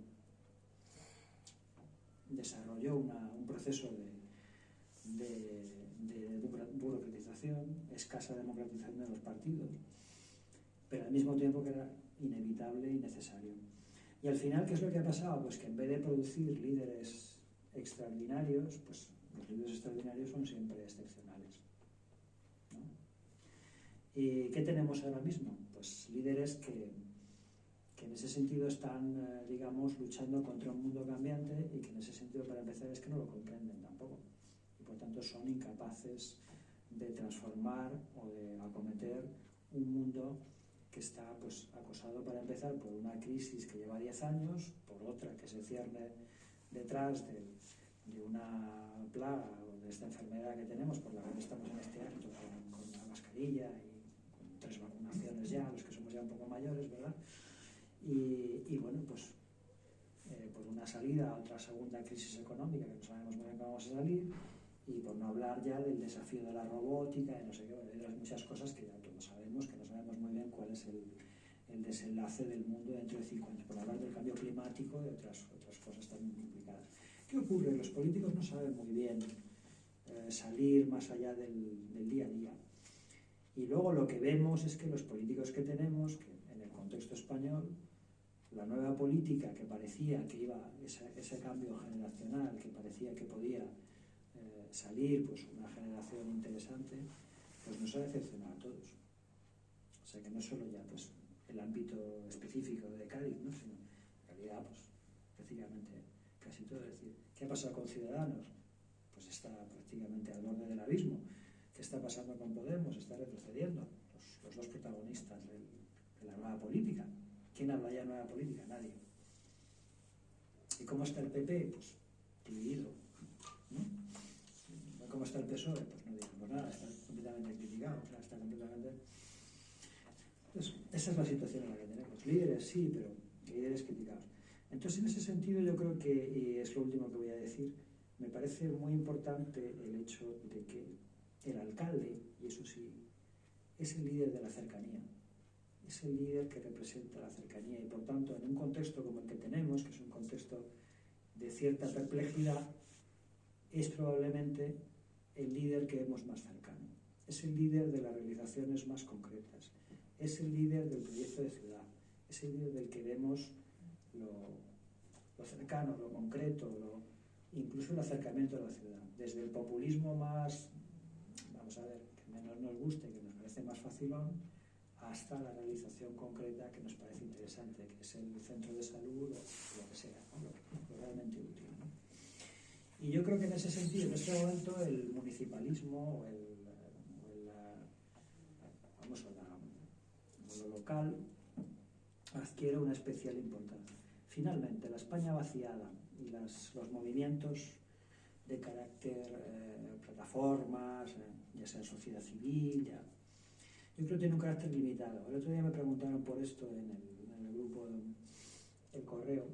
S2: Desarrolló un proceso de burocratización, escasa democratización de los partidos, pero al mismo tiempo que era inevitable y necesario. Y al final, ¿qué es lo que ha pasado? Pues que en vez de producir líderes extraordinarios, pues los líderes extraordinarios son siempre excepcionales, ¿no? ¿Y qué tenemos ahora mismo? Pues líderes que en ese sentido están, digamos, luchando contra un mundo cambiante y que en ese sentido, para empezar, es que no lo comprenden tampoco. Y por tanto son incapaces de transformar o de acometer un mundo que está pues, acosado, para empezar, por una crisis que lleva 10 años, por otra que se cierne detrás de una plaga o de esta enfermedad que tenemos, por la que estamos en este acto con la mascarilla y con 3 vacunaciones ya, los que somos ya un poco mayores, ¿verdad? Y bueno, pues por una salida a otra segunda crisis económica que no sabemos muy bien cómo vamos a salir, y por no hablar ya del desafío de la robótica y no sé qué, de las muchas cosas que ya todos sabemos, que no sabemos muy bien cuál es el desenlace del mundo dentro de 5 años, por hablar del cambio climático y otras cosas también complicadas. ¿Qué ocurre? Los políticos no saben muy bien salir más allá del día a día. Y luego lo que vemos es que los políticos que tenemos, que en el contexto español, la nueva política que parecía que iba, ese cambio generacional, que parecía que podía salir pues una generación interesante, pues nos ha decepcionado a todos. O sea que no solo ya pues el ámbito específico de Cádiz, ¿no? Sino en realidad pues prácticamente casi todo. Es decir, ¿qué ha pasado con Ciudadanos? Pues está prácticamente al borde del abismo. ¿Qué está pasando con Podemos? Está retrocediendo. Los dos protagonistas de la nueva política. ¿Quién habla ya de nueva política? Nadie. ¿Y cómo está el PP? Pues dividido, ¿no? ¿Cómo está el PSOE? Pues no digamos nada, está completamente criticado, o sea, está completamente... Entonces, esa es la situación en la que tenemos. Líderes sí, pero líderes criticados. Entonces, en ese sentido, yo creo que, y es lo último que voy a decir, me parece muy importante el hecho de que el alcalde, y eso sí, es el líder de la cercanía, es el líder que representa la cercanía, y por tanto, en un contexto como el que tenemos, que es un contexto de cierta perplejidad, es probablemente el líder que vemos más cercano, es el líder de las realizaciones más concretas, es el líder del proyecto de ciudad, es el líder del que vemos lo cercano, lo concreto, incluso el acercamiento a la ciudad, desde el populismo más, vamos a ver, que menos nos guste, que nos parece más facilón, hasta la realización concreta que nos parece interesante, que es el centro de salud o lo que sea, ¿no? Lo realmente útil, ¿no? Y yo creo que en ese sentido, en este momento, el municipalismo o lo local adquiere una especial importancia. Finalmente, la España vaciada y los movimientos de carácter plataformas, ya sea sociedad civil, yo creo que tiene un carácter limitado. El otro día me preguntaron por esto en el grupo El Correo,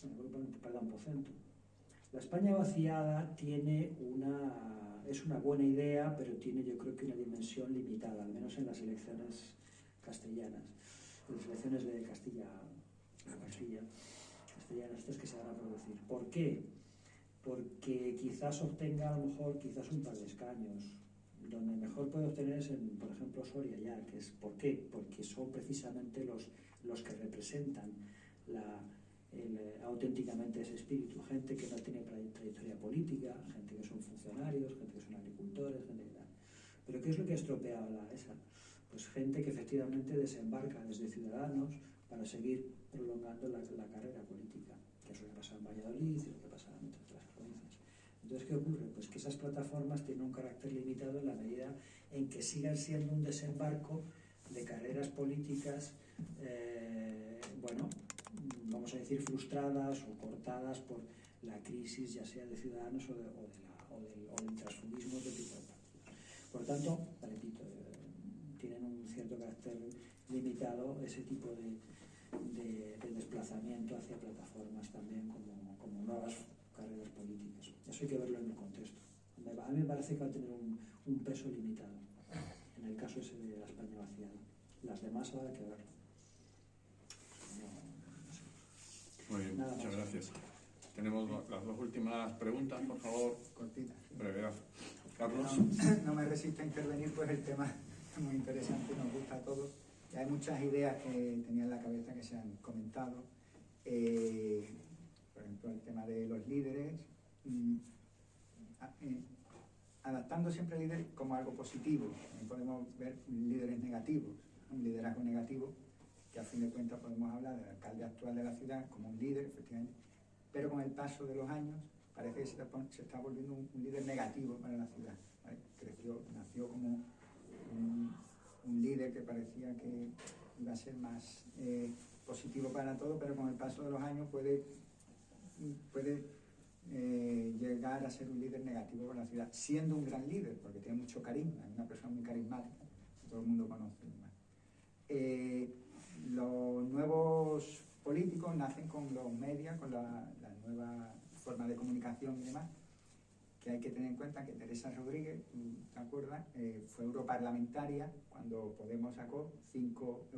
S2: en el grupo, perdón, Pocento. La España vaciada es una buena idea, pero tiene, yo creo que, una dimensión limitada, al menos en las elecciones castellanas, en las elecciones de castellanas estas que se van a producir. ¿Por qué? Porque quizás obtenga a lo mejor un par de escaños. Donde mejor puede obtener es en, por ejemplo, Soria ya, que es, ¿por qué? Porque son precisamente los que representan auténticamente ese espíritu, gente que no tiene trayectoria política, gente que son funcionarios, gente que son agricultores, gente que tal. Pero ¿qué es lo que ha estropeado esa? Pues gente que efectivamente desembarca desde Ciudadanos para seguir prolongando la carrera política, que es lo que pasa en Valladolid y lo que pasa en otras provincias. Entonces, ¿qué ocurre? Pues que esas plataformas tienen un carácter limitado en la medida en que sigan siendo un desembarco de carreras políticas, vamos a decir, frustradas o cortadas por la crisis, ya sea de Ciudadanos o del transfugismo de tipo de partidos. Por tanto, repito, tienen un cierto carácter limitado ese tipo de desplazamiento hacia plataformas también como nuevas carreras políticas. Eso hay que verlo en el contexto. A mí me parece que va a tener un peso limitado en el caso ese de la España vaciada. Las demás habrá que verlo. No sé.
S1: Muy bien,
S2: Nada
S1: muchas
S2: más.
S1: gracias. Tenemos las dos últimas preguntas, por favor.
S3: Cortita.
S1: Brevedad. Carlos.
S3: No me resisto a intervenir, pues el tema es muy interesante, nos gusta a todos. Y hay muchas ideas que tenía en la cabeza que se han comentado. Por ejemplo, el tema de los líderes. Adaptando siempre al líder como algo positivo. También podemos ver líderes negativos, un liderazgo negativo, que a fin de cuentas podemos hablar del alcalde actual de la ciudad como un líder, efectivamente, pero con el paso de los años parece que se está volviendo un líder negativo para la ciudad, ¿vale? Nació como un líder que parecía que iba a ser más positivo para todo, pero con el paso de los años puede llegar a ser un líder negativo para la ciudad, siendo un gran líder, porque tiene mucho carisma, es una persona muy carismática, que todo el mundo conoce. Los nuevos
S7: políticos nacen con los medios, con la nueva forma de comunicación y demás, que hay que tener en cuenta que Teresa Rodríguez, ¿te acuerdas? Fue europarlamentaria cuando Podemos sacó 5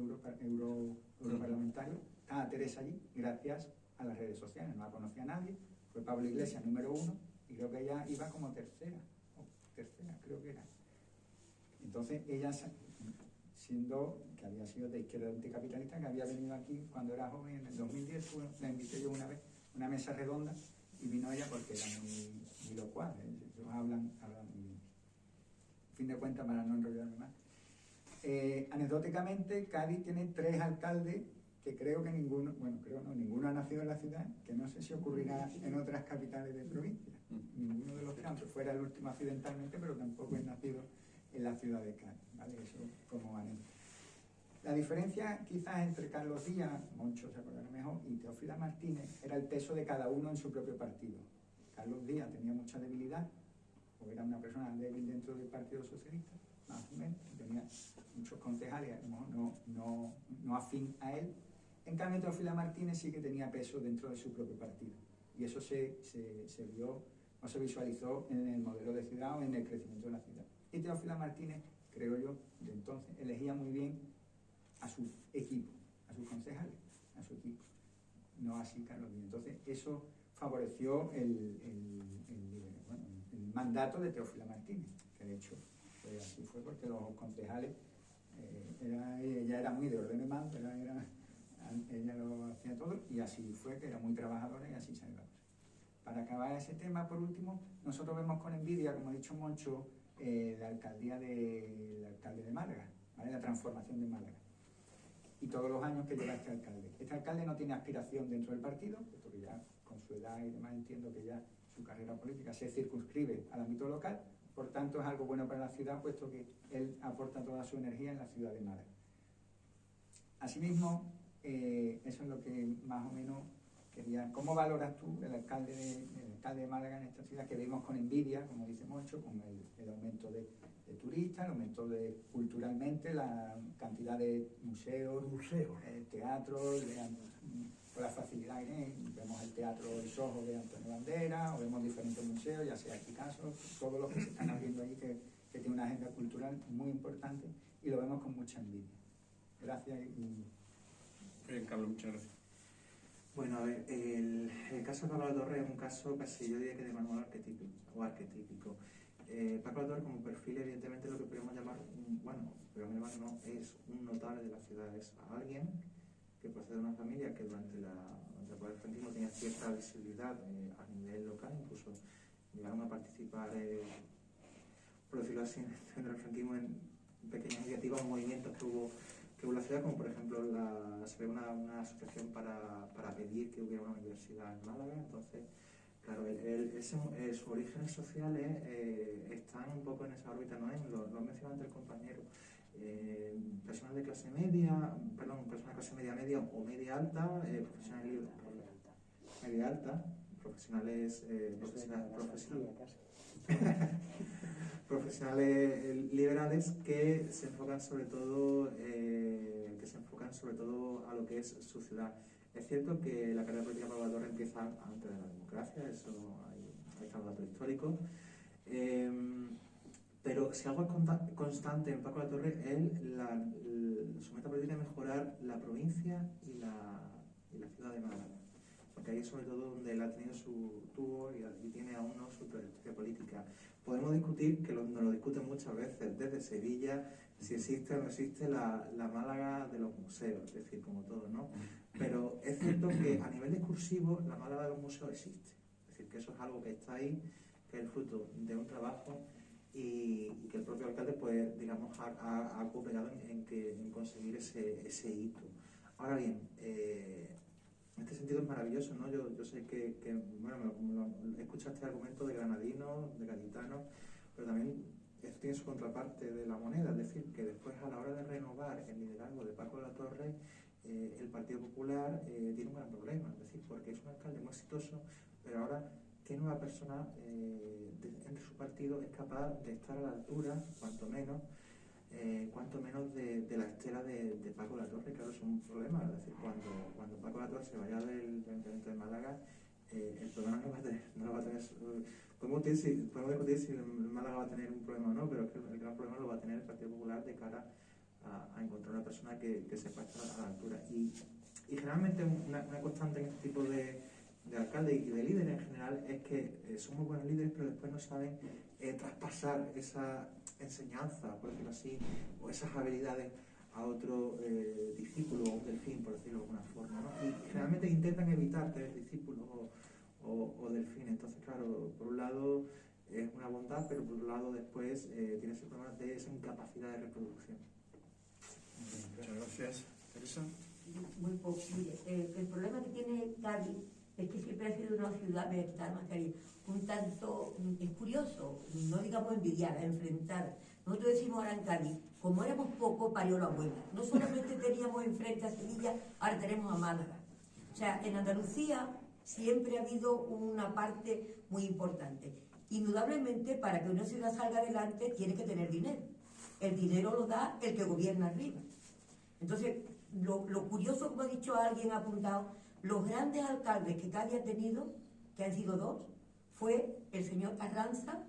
S7: europarlamentarios. Estaba Teresa allí gracias a las redes sociales, no la conocía nadie. Fue Pablo Iglesias número 1 y creo que ella iba como tercera creo que era. Entonces ella, siendo que había sido de izquierda anticapitalista, que había venido aquí cuando era joven en el 2010, la invité yo una vez, una mesa redonda, y vino ella porque era muy locuaz, ellos hablan muy bien. A fin de cuentas, para no enrollarme más. Anecdóticamente, Cádiz tiene 3 alcaldes que creo que ninguno ha nacido en la ciudad, que no sé si ocurrirá en otras capitales de provincia. Ninguno de los 3, aunque fuera el último accidentalmente, pero tampoco es nacido en la ciudad de Cádiz, ¿vale? Eso como anécdota. La diferencia quizás entre Carlos Díaz, Moncho se acordará mejor, y Teófila Martínez era el peso de cada uno en su propio partido. Carlos Díaz tenía mucha debilidad, o era una persona débil dentro del Partido Socialista, más o menos, tenía muchos concejales, a lo mejor no afín a él. En cambio, Teófila Martínez sí que tenía peso dentro de su propio partido. Y eso se vio o se visualizó en el modelo de ciudad o en el crecimiento de la ciudad. Y Teófila Martínez, creo yo, de entonces, elegía muy bien a su equipo, a sus concejales, a su equipo, no así Carlos Díaz. Entonces, eso favoreció el mandato de Teófila Martínez, que de hecho así fue porque los concejales, ella era muy de orden y mando, ella lo hacía todo, y así fue, que era muy trabajadora, y así salió la cosa. Para acabar ese tema, por último, nosotros vemos con envidia, como ha dicho Moncho, la alcaldía del alcalde de Málaga, ¿vale? La transformación de Málaga. Y todos los años que lleva este alcalde. Este alcalde no tiene aspiración dentro del partido, puesto que ya con su edad y demás entiendo que ya su carrera política se circunscribe al ámbito local, por tanto es algo bueno para la ciudad, puesto que él aporta toda su energía en la ciudad de Málaga. Asimismo, eso es lo que más o menos quería. ¿Cómo valoras tú el alcalde de Málaga en esta ciudad, que vemos con envidia, como dice Moncho, con el aumento de turistas, el aumento de culturalmente, la cantidad de museos, teatros, con la facilidad que vemos el teatro El Soho de Antonio Banderas, o vemos diferentes museos, ya sea Picasso, todos los que se están abriendo allí, que tiene una agenda cultural muy importante, y lo vemos con mucha envidia. Gracias.
S1: Bien, Carlos, muchas gracias.
S3: Bueno, a ver, el caso de Paco La Torre es un caso casi, yo diría que de manual arquetípico. Paco La Torre, como perfil, evidentemente lo que podemos llamar, es un notable de la ciudad, es alguien que procede de una familia que durante el franquismo tenía cierta visibilidad a nivel local, incluso llegaron a participar, por decirlo así, en el franquismo en pequeñas iniciativas o movimientos que hubo en la ciudad, como por ejemplo se ve una asociación para pedir que hubiera una universidad en Málaga. Entonces, claro, sus orígenes sociales están un poco en esa órbita, ¿no? Lo mencionaba antes el compañero. Personas de clase media, clase media o media alta, profesionales media alta, profesionales liberales que se enfocan sobre todo a lo que es su ciudad. Es cierto que la carrera política de Paco La Torre empieza antes de la democracia, eso hay están los datos históricos. Pero si algo es constante en Paco La Torre es su meta política de mejorar la provincia y la ciudad de Málaga. Porque ahí es sobre todo donde él ha tenido tuvo y tiene aún no su trayectoria política. Podemos discutir, que nos lo discuten muchas veces desde Sevilla, si existe o no existe la Málaga de los museos, es decir, como todo, ¿no? Pero es cierto que a nivel discursivo la Málaga de los museos existe. Es decir, que eso es algo que está ahí, que es el fruto de un trabajo y que el propio alcalde, pues, digamos, ha cooperado en conseguir ese hito. Ahora bien, en este sentido es maravilloso, ¿no? Yo sé que he escuchado este argumento de granadinos, de gaditanos, pero también esto tiene su contraparte de la moneda, es decir, que después a la hora de renovar el liderazgo de Paco La Torre, el Partido Popular tiene un gran problema, es decir, porque es un alcalde muy exitoso, pero ahora ¿qué nueva persona entre su partido es capaz de estar a la altura, cuanto menos, cuanto menos de la estela de Paco Latorre. Claro, es un problema. Es decir, cuando Paco Latorre se vaya del Ayuntamiento de Málaga, el problema no lo va a tener. Podemos discutir si Málaga va a tener un problema o no, pero es que el gran problema lo va a tener el Partido Popular de cara a encontrar una persona que sepa estar a la altura. Y generalmente una constante en este tipo de alcaldes y de líderes en general es que son muy buenos líderes, pero después no saben traspasar esa enseñanza, por decirlo así, o esas habilidades a otro discípulo o un delfín, por decirlo de alguna forma, ¿no? Y generalmente intentan evitar tener discípulos o delfines. Entonces, claro, por un lado es una bondad, pero por otro lado después tiene ese problema de esa incapacidad de reproducción.
S1: Muchas gracias. Teresa.
S8: Muy poco. Mire, el problema que tiene Cádiz es que siempre ha sido una ciudad, me voy a quitar la mascarilla, un tanto, es curioso, no digamos envidiada, enfrentada. Nosotros decimos ahora en Cádiz, como éramos poco, parió la abuela. No solamente teníamos enfrente a Sevilla, ahora tenemos a Málaga. O sea, en Andalucía siempre ha habido una parte muy importante. Indudablemente, para que una ciudad salga adelante, tiene que tener dinero. El dinero lo da el que gobierna arriba. Entonces, lo curioso, como ha dicho alguien, ha apuntado, los grandes alcaldes que Cádiz ha tenido, que han sido dos, fue el señor Carranza,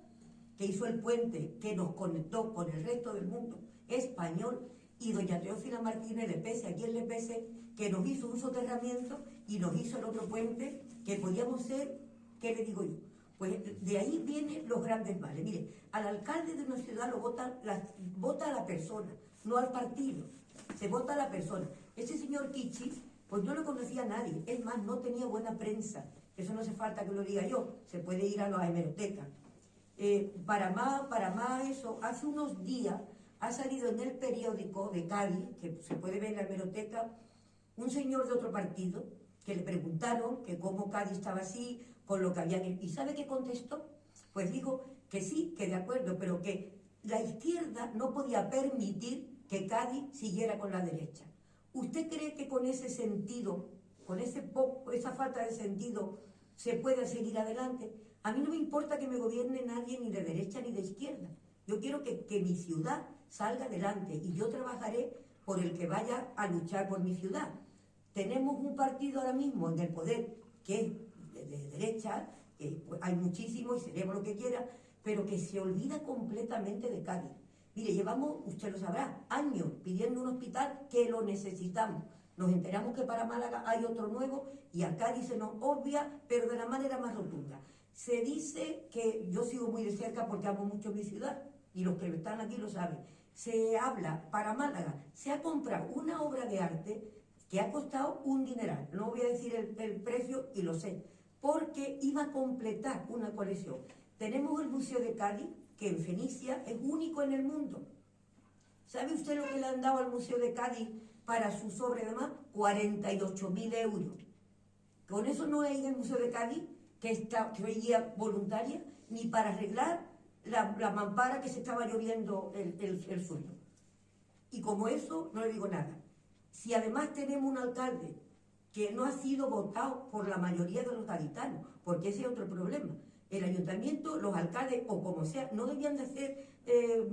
S8: que hizo el puente que nos conectó con el resto del mundo español, y doña Teófila Martínez, le pese a quien le pese, que nos hizo un soterramiento y nos hizo el otro puente, que podíamos ser, ¿qué le digo yo? Pues de ahí vienen los grandes males. Mire, al alcalde de una ciudad lo vota a la persona, no al partido. Se vota a la persona. Ese señor Kichi, pues no lo conocía a nadie. Es más, no tenía buena prensa. Eso no hace falta que lo diga yo. Se puede ir a la hemeroteca. Para más eso, hace unos días ha salido en el periódico de Cádiz, que se puede ver en la hemeroteca, un señor de otro partido, que le preguntaron que cómo Cádiz estaba así, con lo que habían... ¿Y sabe qué contestó? Pues dijo que sí, que de acuerdo, pero que la izquierda no podía permitir que Cádiz siguiera con la derecha. ¿Usted cree que con ese sentido, con esa falta de sentido, se puede seguir adelante? A mí no me importa que me gobierne nadie ni de derecha ni de izquierda. Yo quiero que mi ciudad salga adelante y yo trabajaré por el que vaya a luchar por mi ciudad. Tenemos un partido ahora mismo en el poder que es de derecha, pues hay muchísimo y seremos lo que quiera, pero que se olvida completamente de Cádiz. Mire, llevamos, usted lo sabrá, años pidiendo un hospital que lo necesitamos. Nos enteramos que para Málaga hay otro nuevo y a Cádiz se nos obvia, pero de la manera más rotunda. Se dice que yo sigo muy de cerca porque amo mucho mi ciudad y los que están aquí lo saben. Se habla, para Málaga, se ha comprado una obra de arte que ha costado un dineral. No voy a decir el precio y lo sé, porque iba a completar una colección. Tenemos el Museo de Cádiz, que en Fenicia es único en el mundo. ¿Sabe usted lo que le han dado al Museo de Cádiz para sus obras y demás? 48.000 euros. Con eso no hay en el Museo de Cádiz, que hoy día voluntaria, ni para arreglar la mampara que se estaba lloviendo el suelo. Y como eso, no le digo nada. Si además tenemos un alcalde que no ha sido votado por la mayoría de los gaditanos, porque ese es otro problema. El ayuntamiento, los alcaldes, o como sea, no debían de hacer,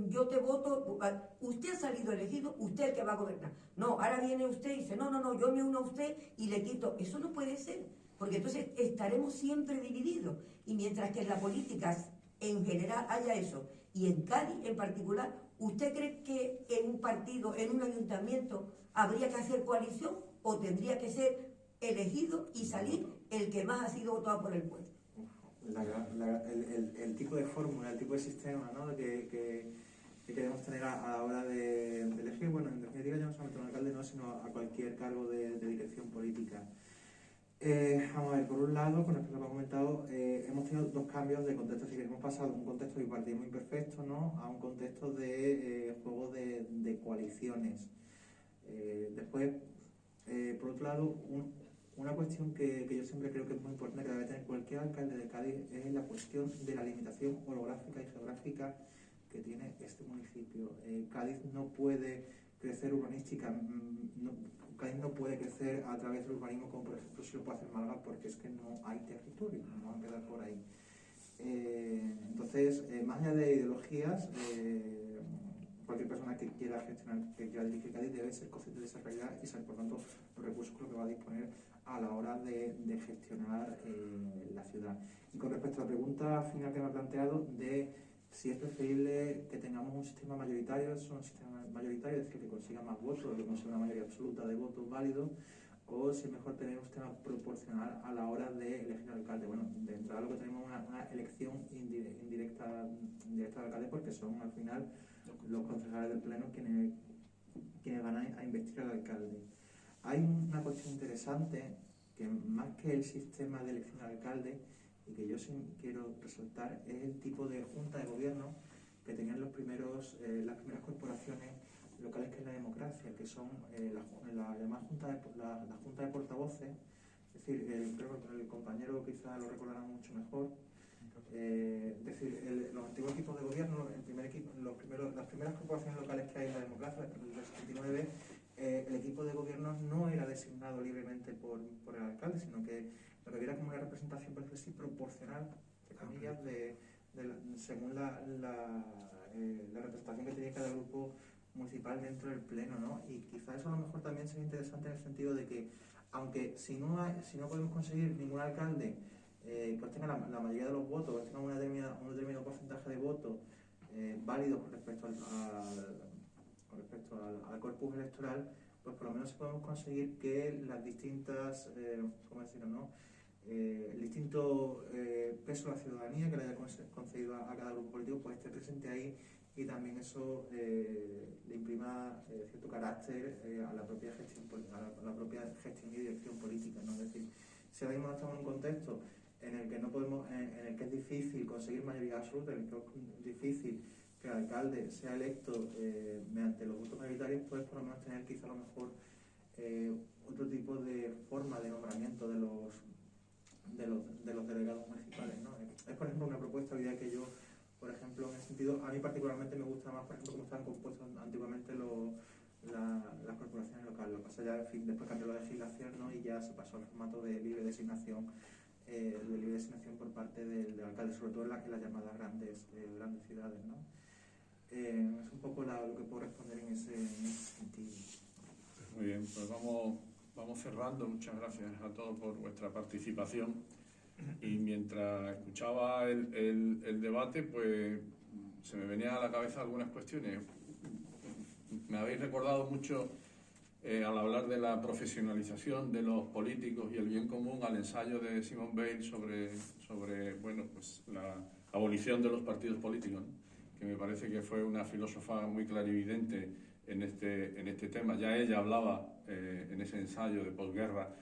S8: yo te voto, usted ha salido elegido, usted es el que va a gobernar. No, ahora viene usted y dice, no, yo me uno a usted y le quito. Eso no puede ser, porque entonces estaremos siempre divididos. Y mientras que en la política en general haya eso, y en Cádiz en particular, ¿usted cree que en un partido, en un ayuntamiento, habría que hacer coalición o tendría que ser elegido y salir el que más ha sido votado por el pueblo?
S3: El tipo de fórmula, el tipo de sistema, ¿no?, que queremos tener a la hora de elegir, bueno, en definitiva ya no solamente a un alcalde, no, sino a cualquier cargo de dirección política. Vamos a ver, por un lado, con respecto a lo que he comentado, hemos tenido dos cambios de contexto, así que hemos pasado de un contexto bipartidismo imperfecto, ¿no?, a un contexto de juego de coaliciones. Después, por otro lado, una cuestión que yo siempre creo que es muy importante, que debe tener cualquier alcalde de Cádiz, es la cuestión de la limitación orográfica y geográfica que tiene este municipio. Cádiz no puede crecer urbanística, Cádiz no puede crecer a través del urbanismo como por ejemplo si lo puede hacer Málaga, porque es que no hay territorio, no va a quedar por ahí. Entonces, más allá de ideologías, cualquier persona que quiera gestionar, que quiera dirigir Cádiz, debe ser consciente de esa realidad y saber, por tanto, los recursos con los que va a disponer a la hora de gestionar la ciudad. Y con respecto a la pregunta final que me ha planteado de si es preferible que tengamos un sistema mayoritario, es decir, que consiga más votos, que consiga una mayoría absoluta de votos válidos, o si es mejor tener un sistema proporcional a la hora de elegir al alcalde. Bueno, de entrada lo que tenemos es una elección indirecta del alcalde, porque son al final los concejales del pleno quienes van a investir al alcalde. Hay una cuestión interesante que, más que el sistema de elección al alcalde, y que yo sí quiero resaltar, es el tipo de junta de gobierno que tenían las primeras corporaciones locales que es la democracia, que son la llamada la junta de portavoces. Es decir, creo que el compañero quizá lo recordará mucho mejor. Es decir, los antiguos equipos de gobierno, las primeras corporaciones locales que hay en la democracia, el 79, el equipo de gobierno no era designado libremente por el alcalde, sino que lo que había como una representación, por decirlo así, proporcional, de comillas, según la representación que tenía cada grupo municipal dentro del pleno, ¿no? Y quizás eso a lo mejor también sería interesante en el sentido de que, aunque si no podemos conseguir ningún alcalde que obtenga la mayoría de los votos, que tenga un determinado porcentaje de votos válidos con respecto al corpus electoral, pues por lo menos podemos conseguir que las distintas, ¿cómo decirlo, no? El distinto peso de la ciudadanía que le haya concedido a cada grupo político pues esté presente ahí, y también eso le imprima cierto carácter a la propia gestión y dirección política, ¿no? Es decir, si ahora mismo estamos en un contexto en el que no podemos, en el que es difícil conseguir mayoría absoluta, en el que es difícil que el alcalde sea electo mediante los votos mayoritarios, pues por lo menos tener quizá a lo mejor otro tipo de forma de nombramiento de los delegados municipales, ¿no? Es, por ejemplo, una propuesta hoy día que yo, por ejemplo, en ese sentido, a mí particularmente me gusta más, por ejemplo, cómo estaban compuestos antiguamente las corporaciones locales. Lo que pasa ya, en fin, después cambió la legislación, ¿no? Y ya se pasó al formato de libre designación por parte del alcalde, sobre todo en las llamadas grandes ciudades, ¿no? Es un poco lo que puedo responder en ese sentido.
S1: Muy bien, pues vamos cerrando. Muchas gracias a todos por vuestra participación. Y mientras escuchaba el debate, pues se me venían a la cabeza algunas cuestiones. Me habéis recordado mucho al hablar de la profesionalización de los políticos y el bien común al ensayo de Simone Weil sobre bueno, pues la abolición de los partidos políticos, ¿no? Que me parece que fue una filósofa muy clarividente en este tema. Ya ella hablaba en ese ensayo de posguerra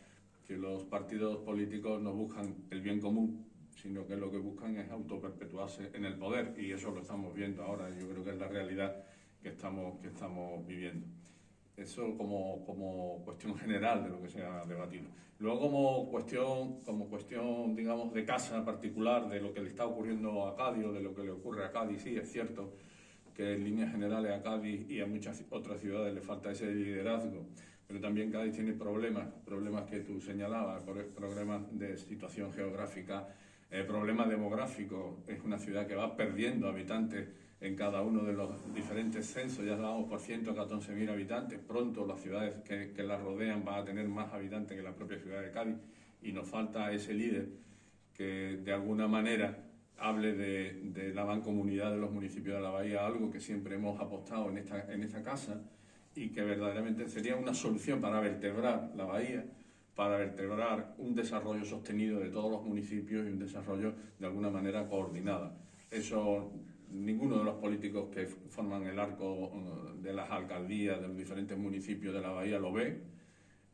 S1: que los partidos políticos no buscan el bien común, sino que lo que buscan es autoperpetuarse en el poder, y eso lo estamos viendo ahora. Yo creo que es la realidad que estamos viviendo. Eso como cuestión general de lo que se ha debatido. Luego como cuestión, digamos, de casa particular, de lo que le está ocurriendo a Cádiz o de lo que le ocurre a Cádiz, sí, es cierto que en líneas generales a Cádiz y a muchas otras ciudades le falta ese liderazgo, pero también Cádiz tiene problemas que tú señalabas, problemas de situación geográfica, problemas demográficos. Es una ciudad que va perdiendo habitantes en cada uno de los diferentes censos. Ya vamos por 114.000 habitantes. Pronto las ciudades que la rodean van a tener más habitantes que la propia ciudad de Cádiz, y nos falta ese líder que de alguna manera hable de la mancomunidad de los municipios de la Bahía, algo que siempre hemos apostado en esta casa, y que verdaderamente sería una solución para vertebrar la Bahía, para vertebrar un desarrollo sostenido de todos los municipios y un desarrollo de alguna manera coordinado. Eso ninguno de los políticos que forman el arco de las alcaldías de los diferentes municipios de la Bahía lo ve.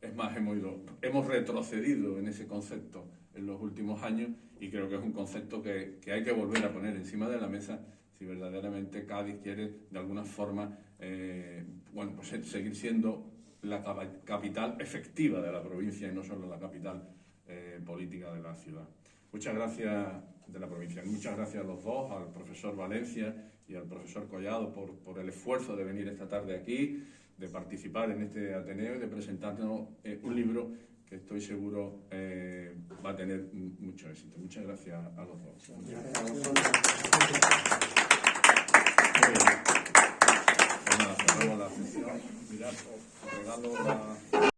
S1: Es más, hemos retrocedido en ese concepto en los últimos años, y creo que es un concepto que hay que volver a poner encima de la mesa si verdaderamente Cádiz quiere de alguna forma pues seguir siendo la capital efectiva de la provincia y no solo la capital política de la ciudad. Muchas gracias de la provincia. Muchas gracias a los dos, al profesor Valencia y al profesor Collado, por el esfuerzo de venir esta tarde aquí, de participar en este Ateneo y de presentarnos un libro que estoy seguro va a tener mucho éxito. Muchas gracias a los dos. Muchas gracias. nada, cerramos la sesión. Mirad, os regalo la...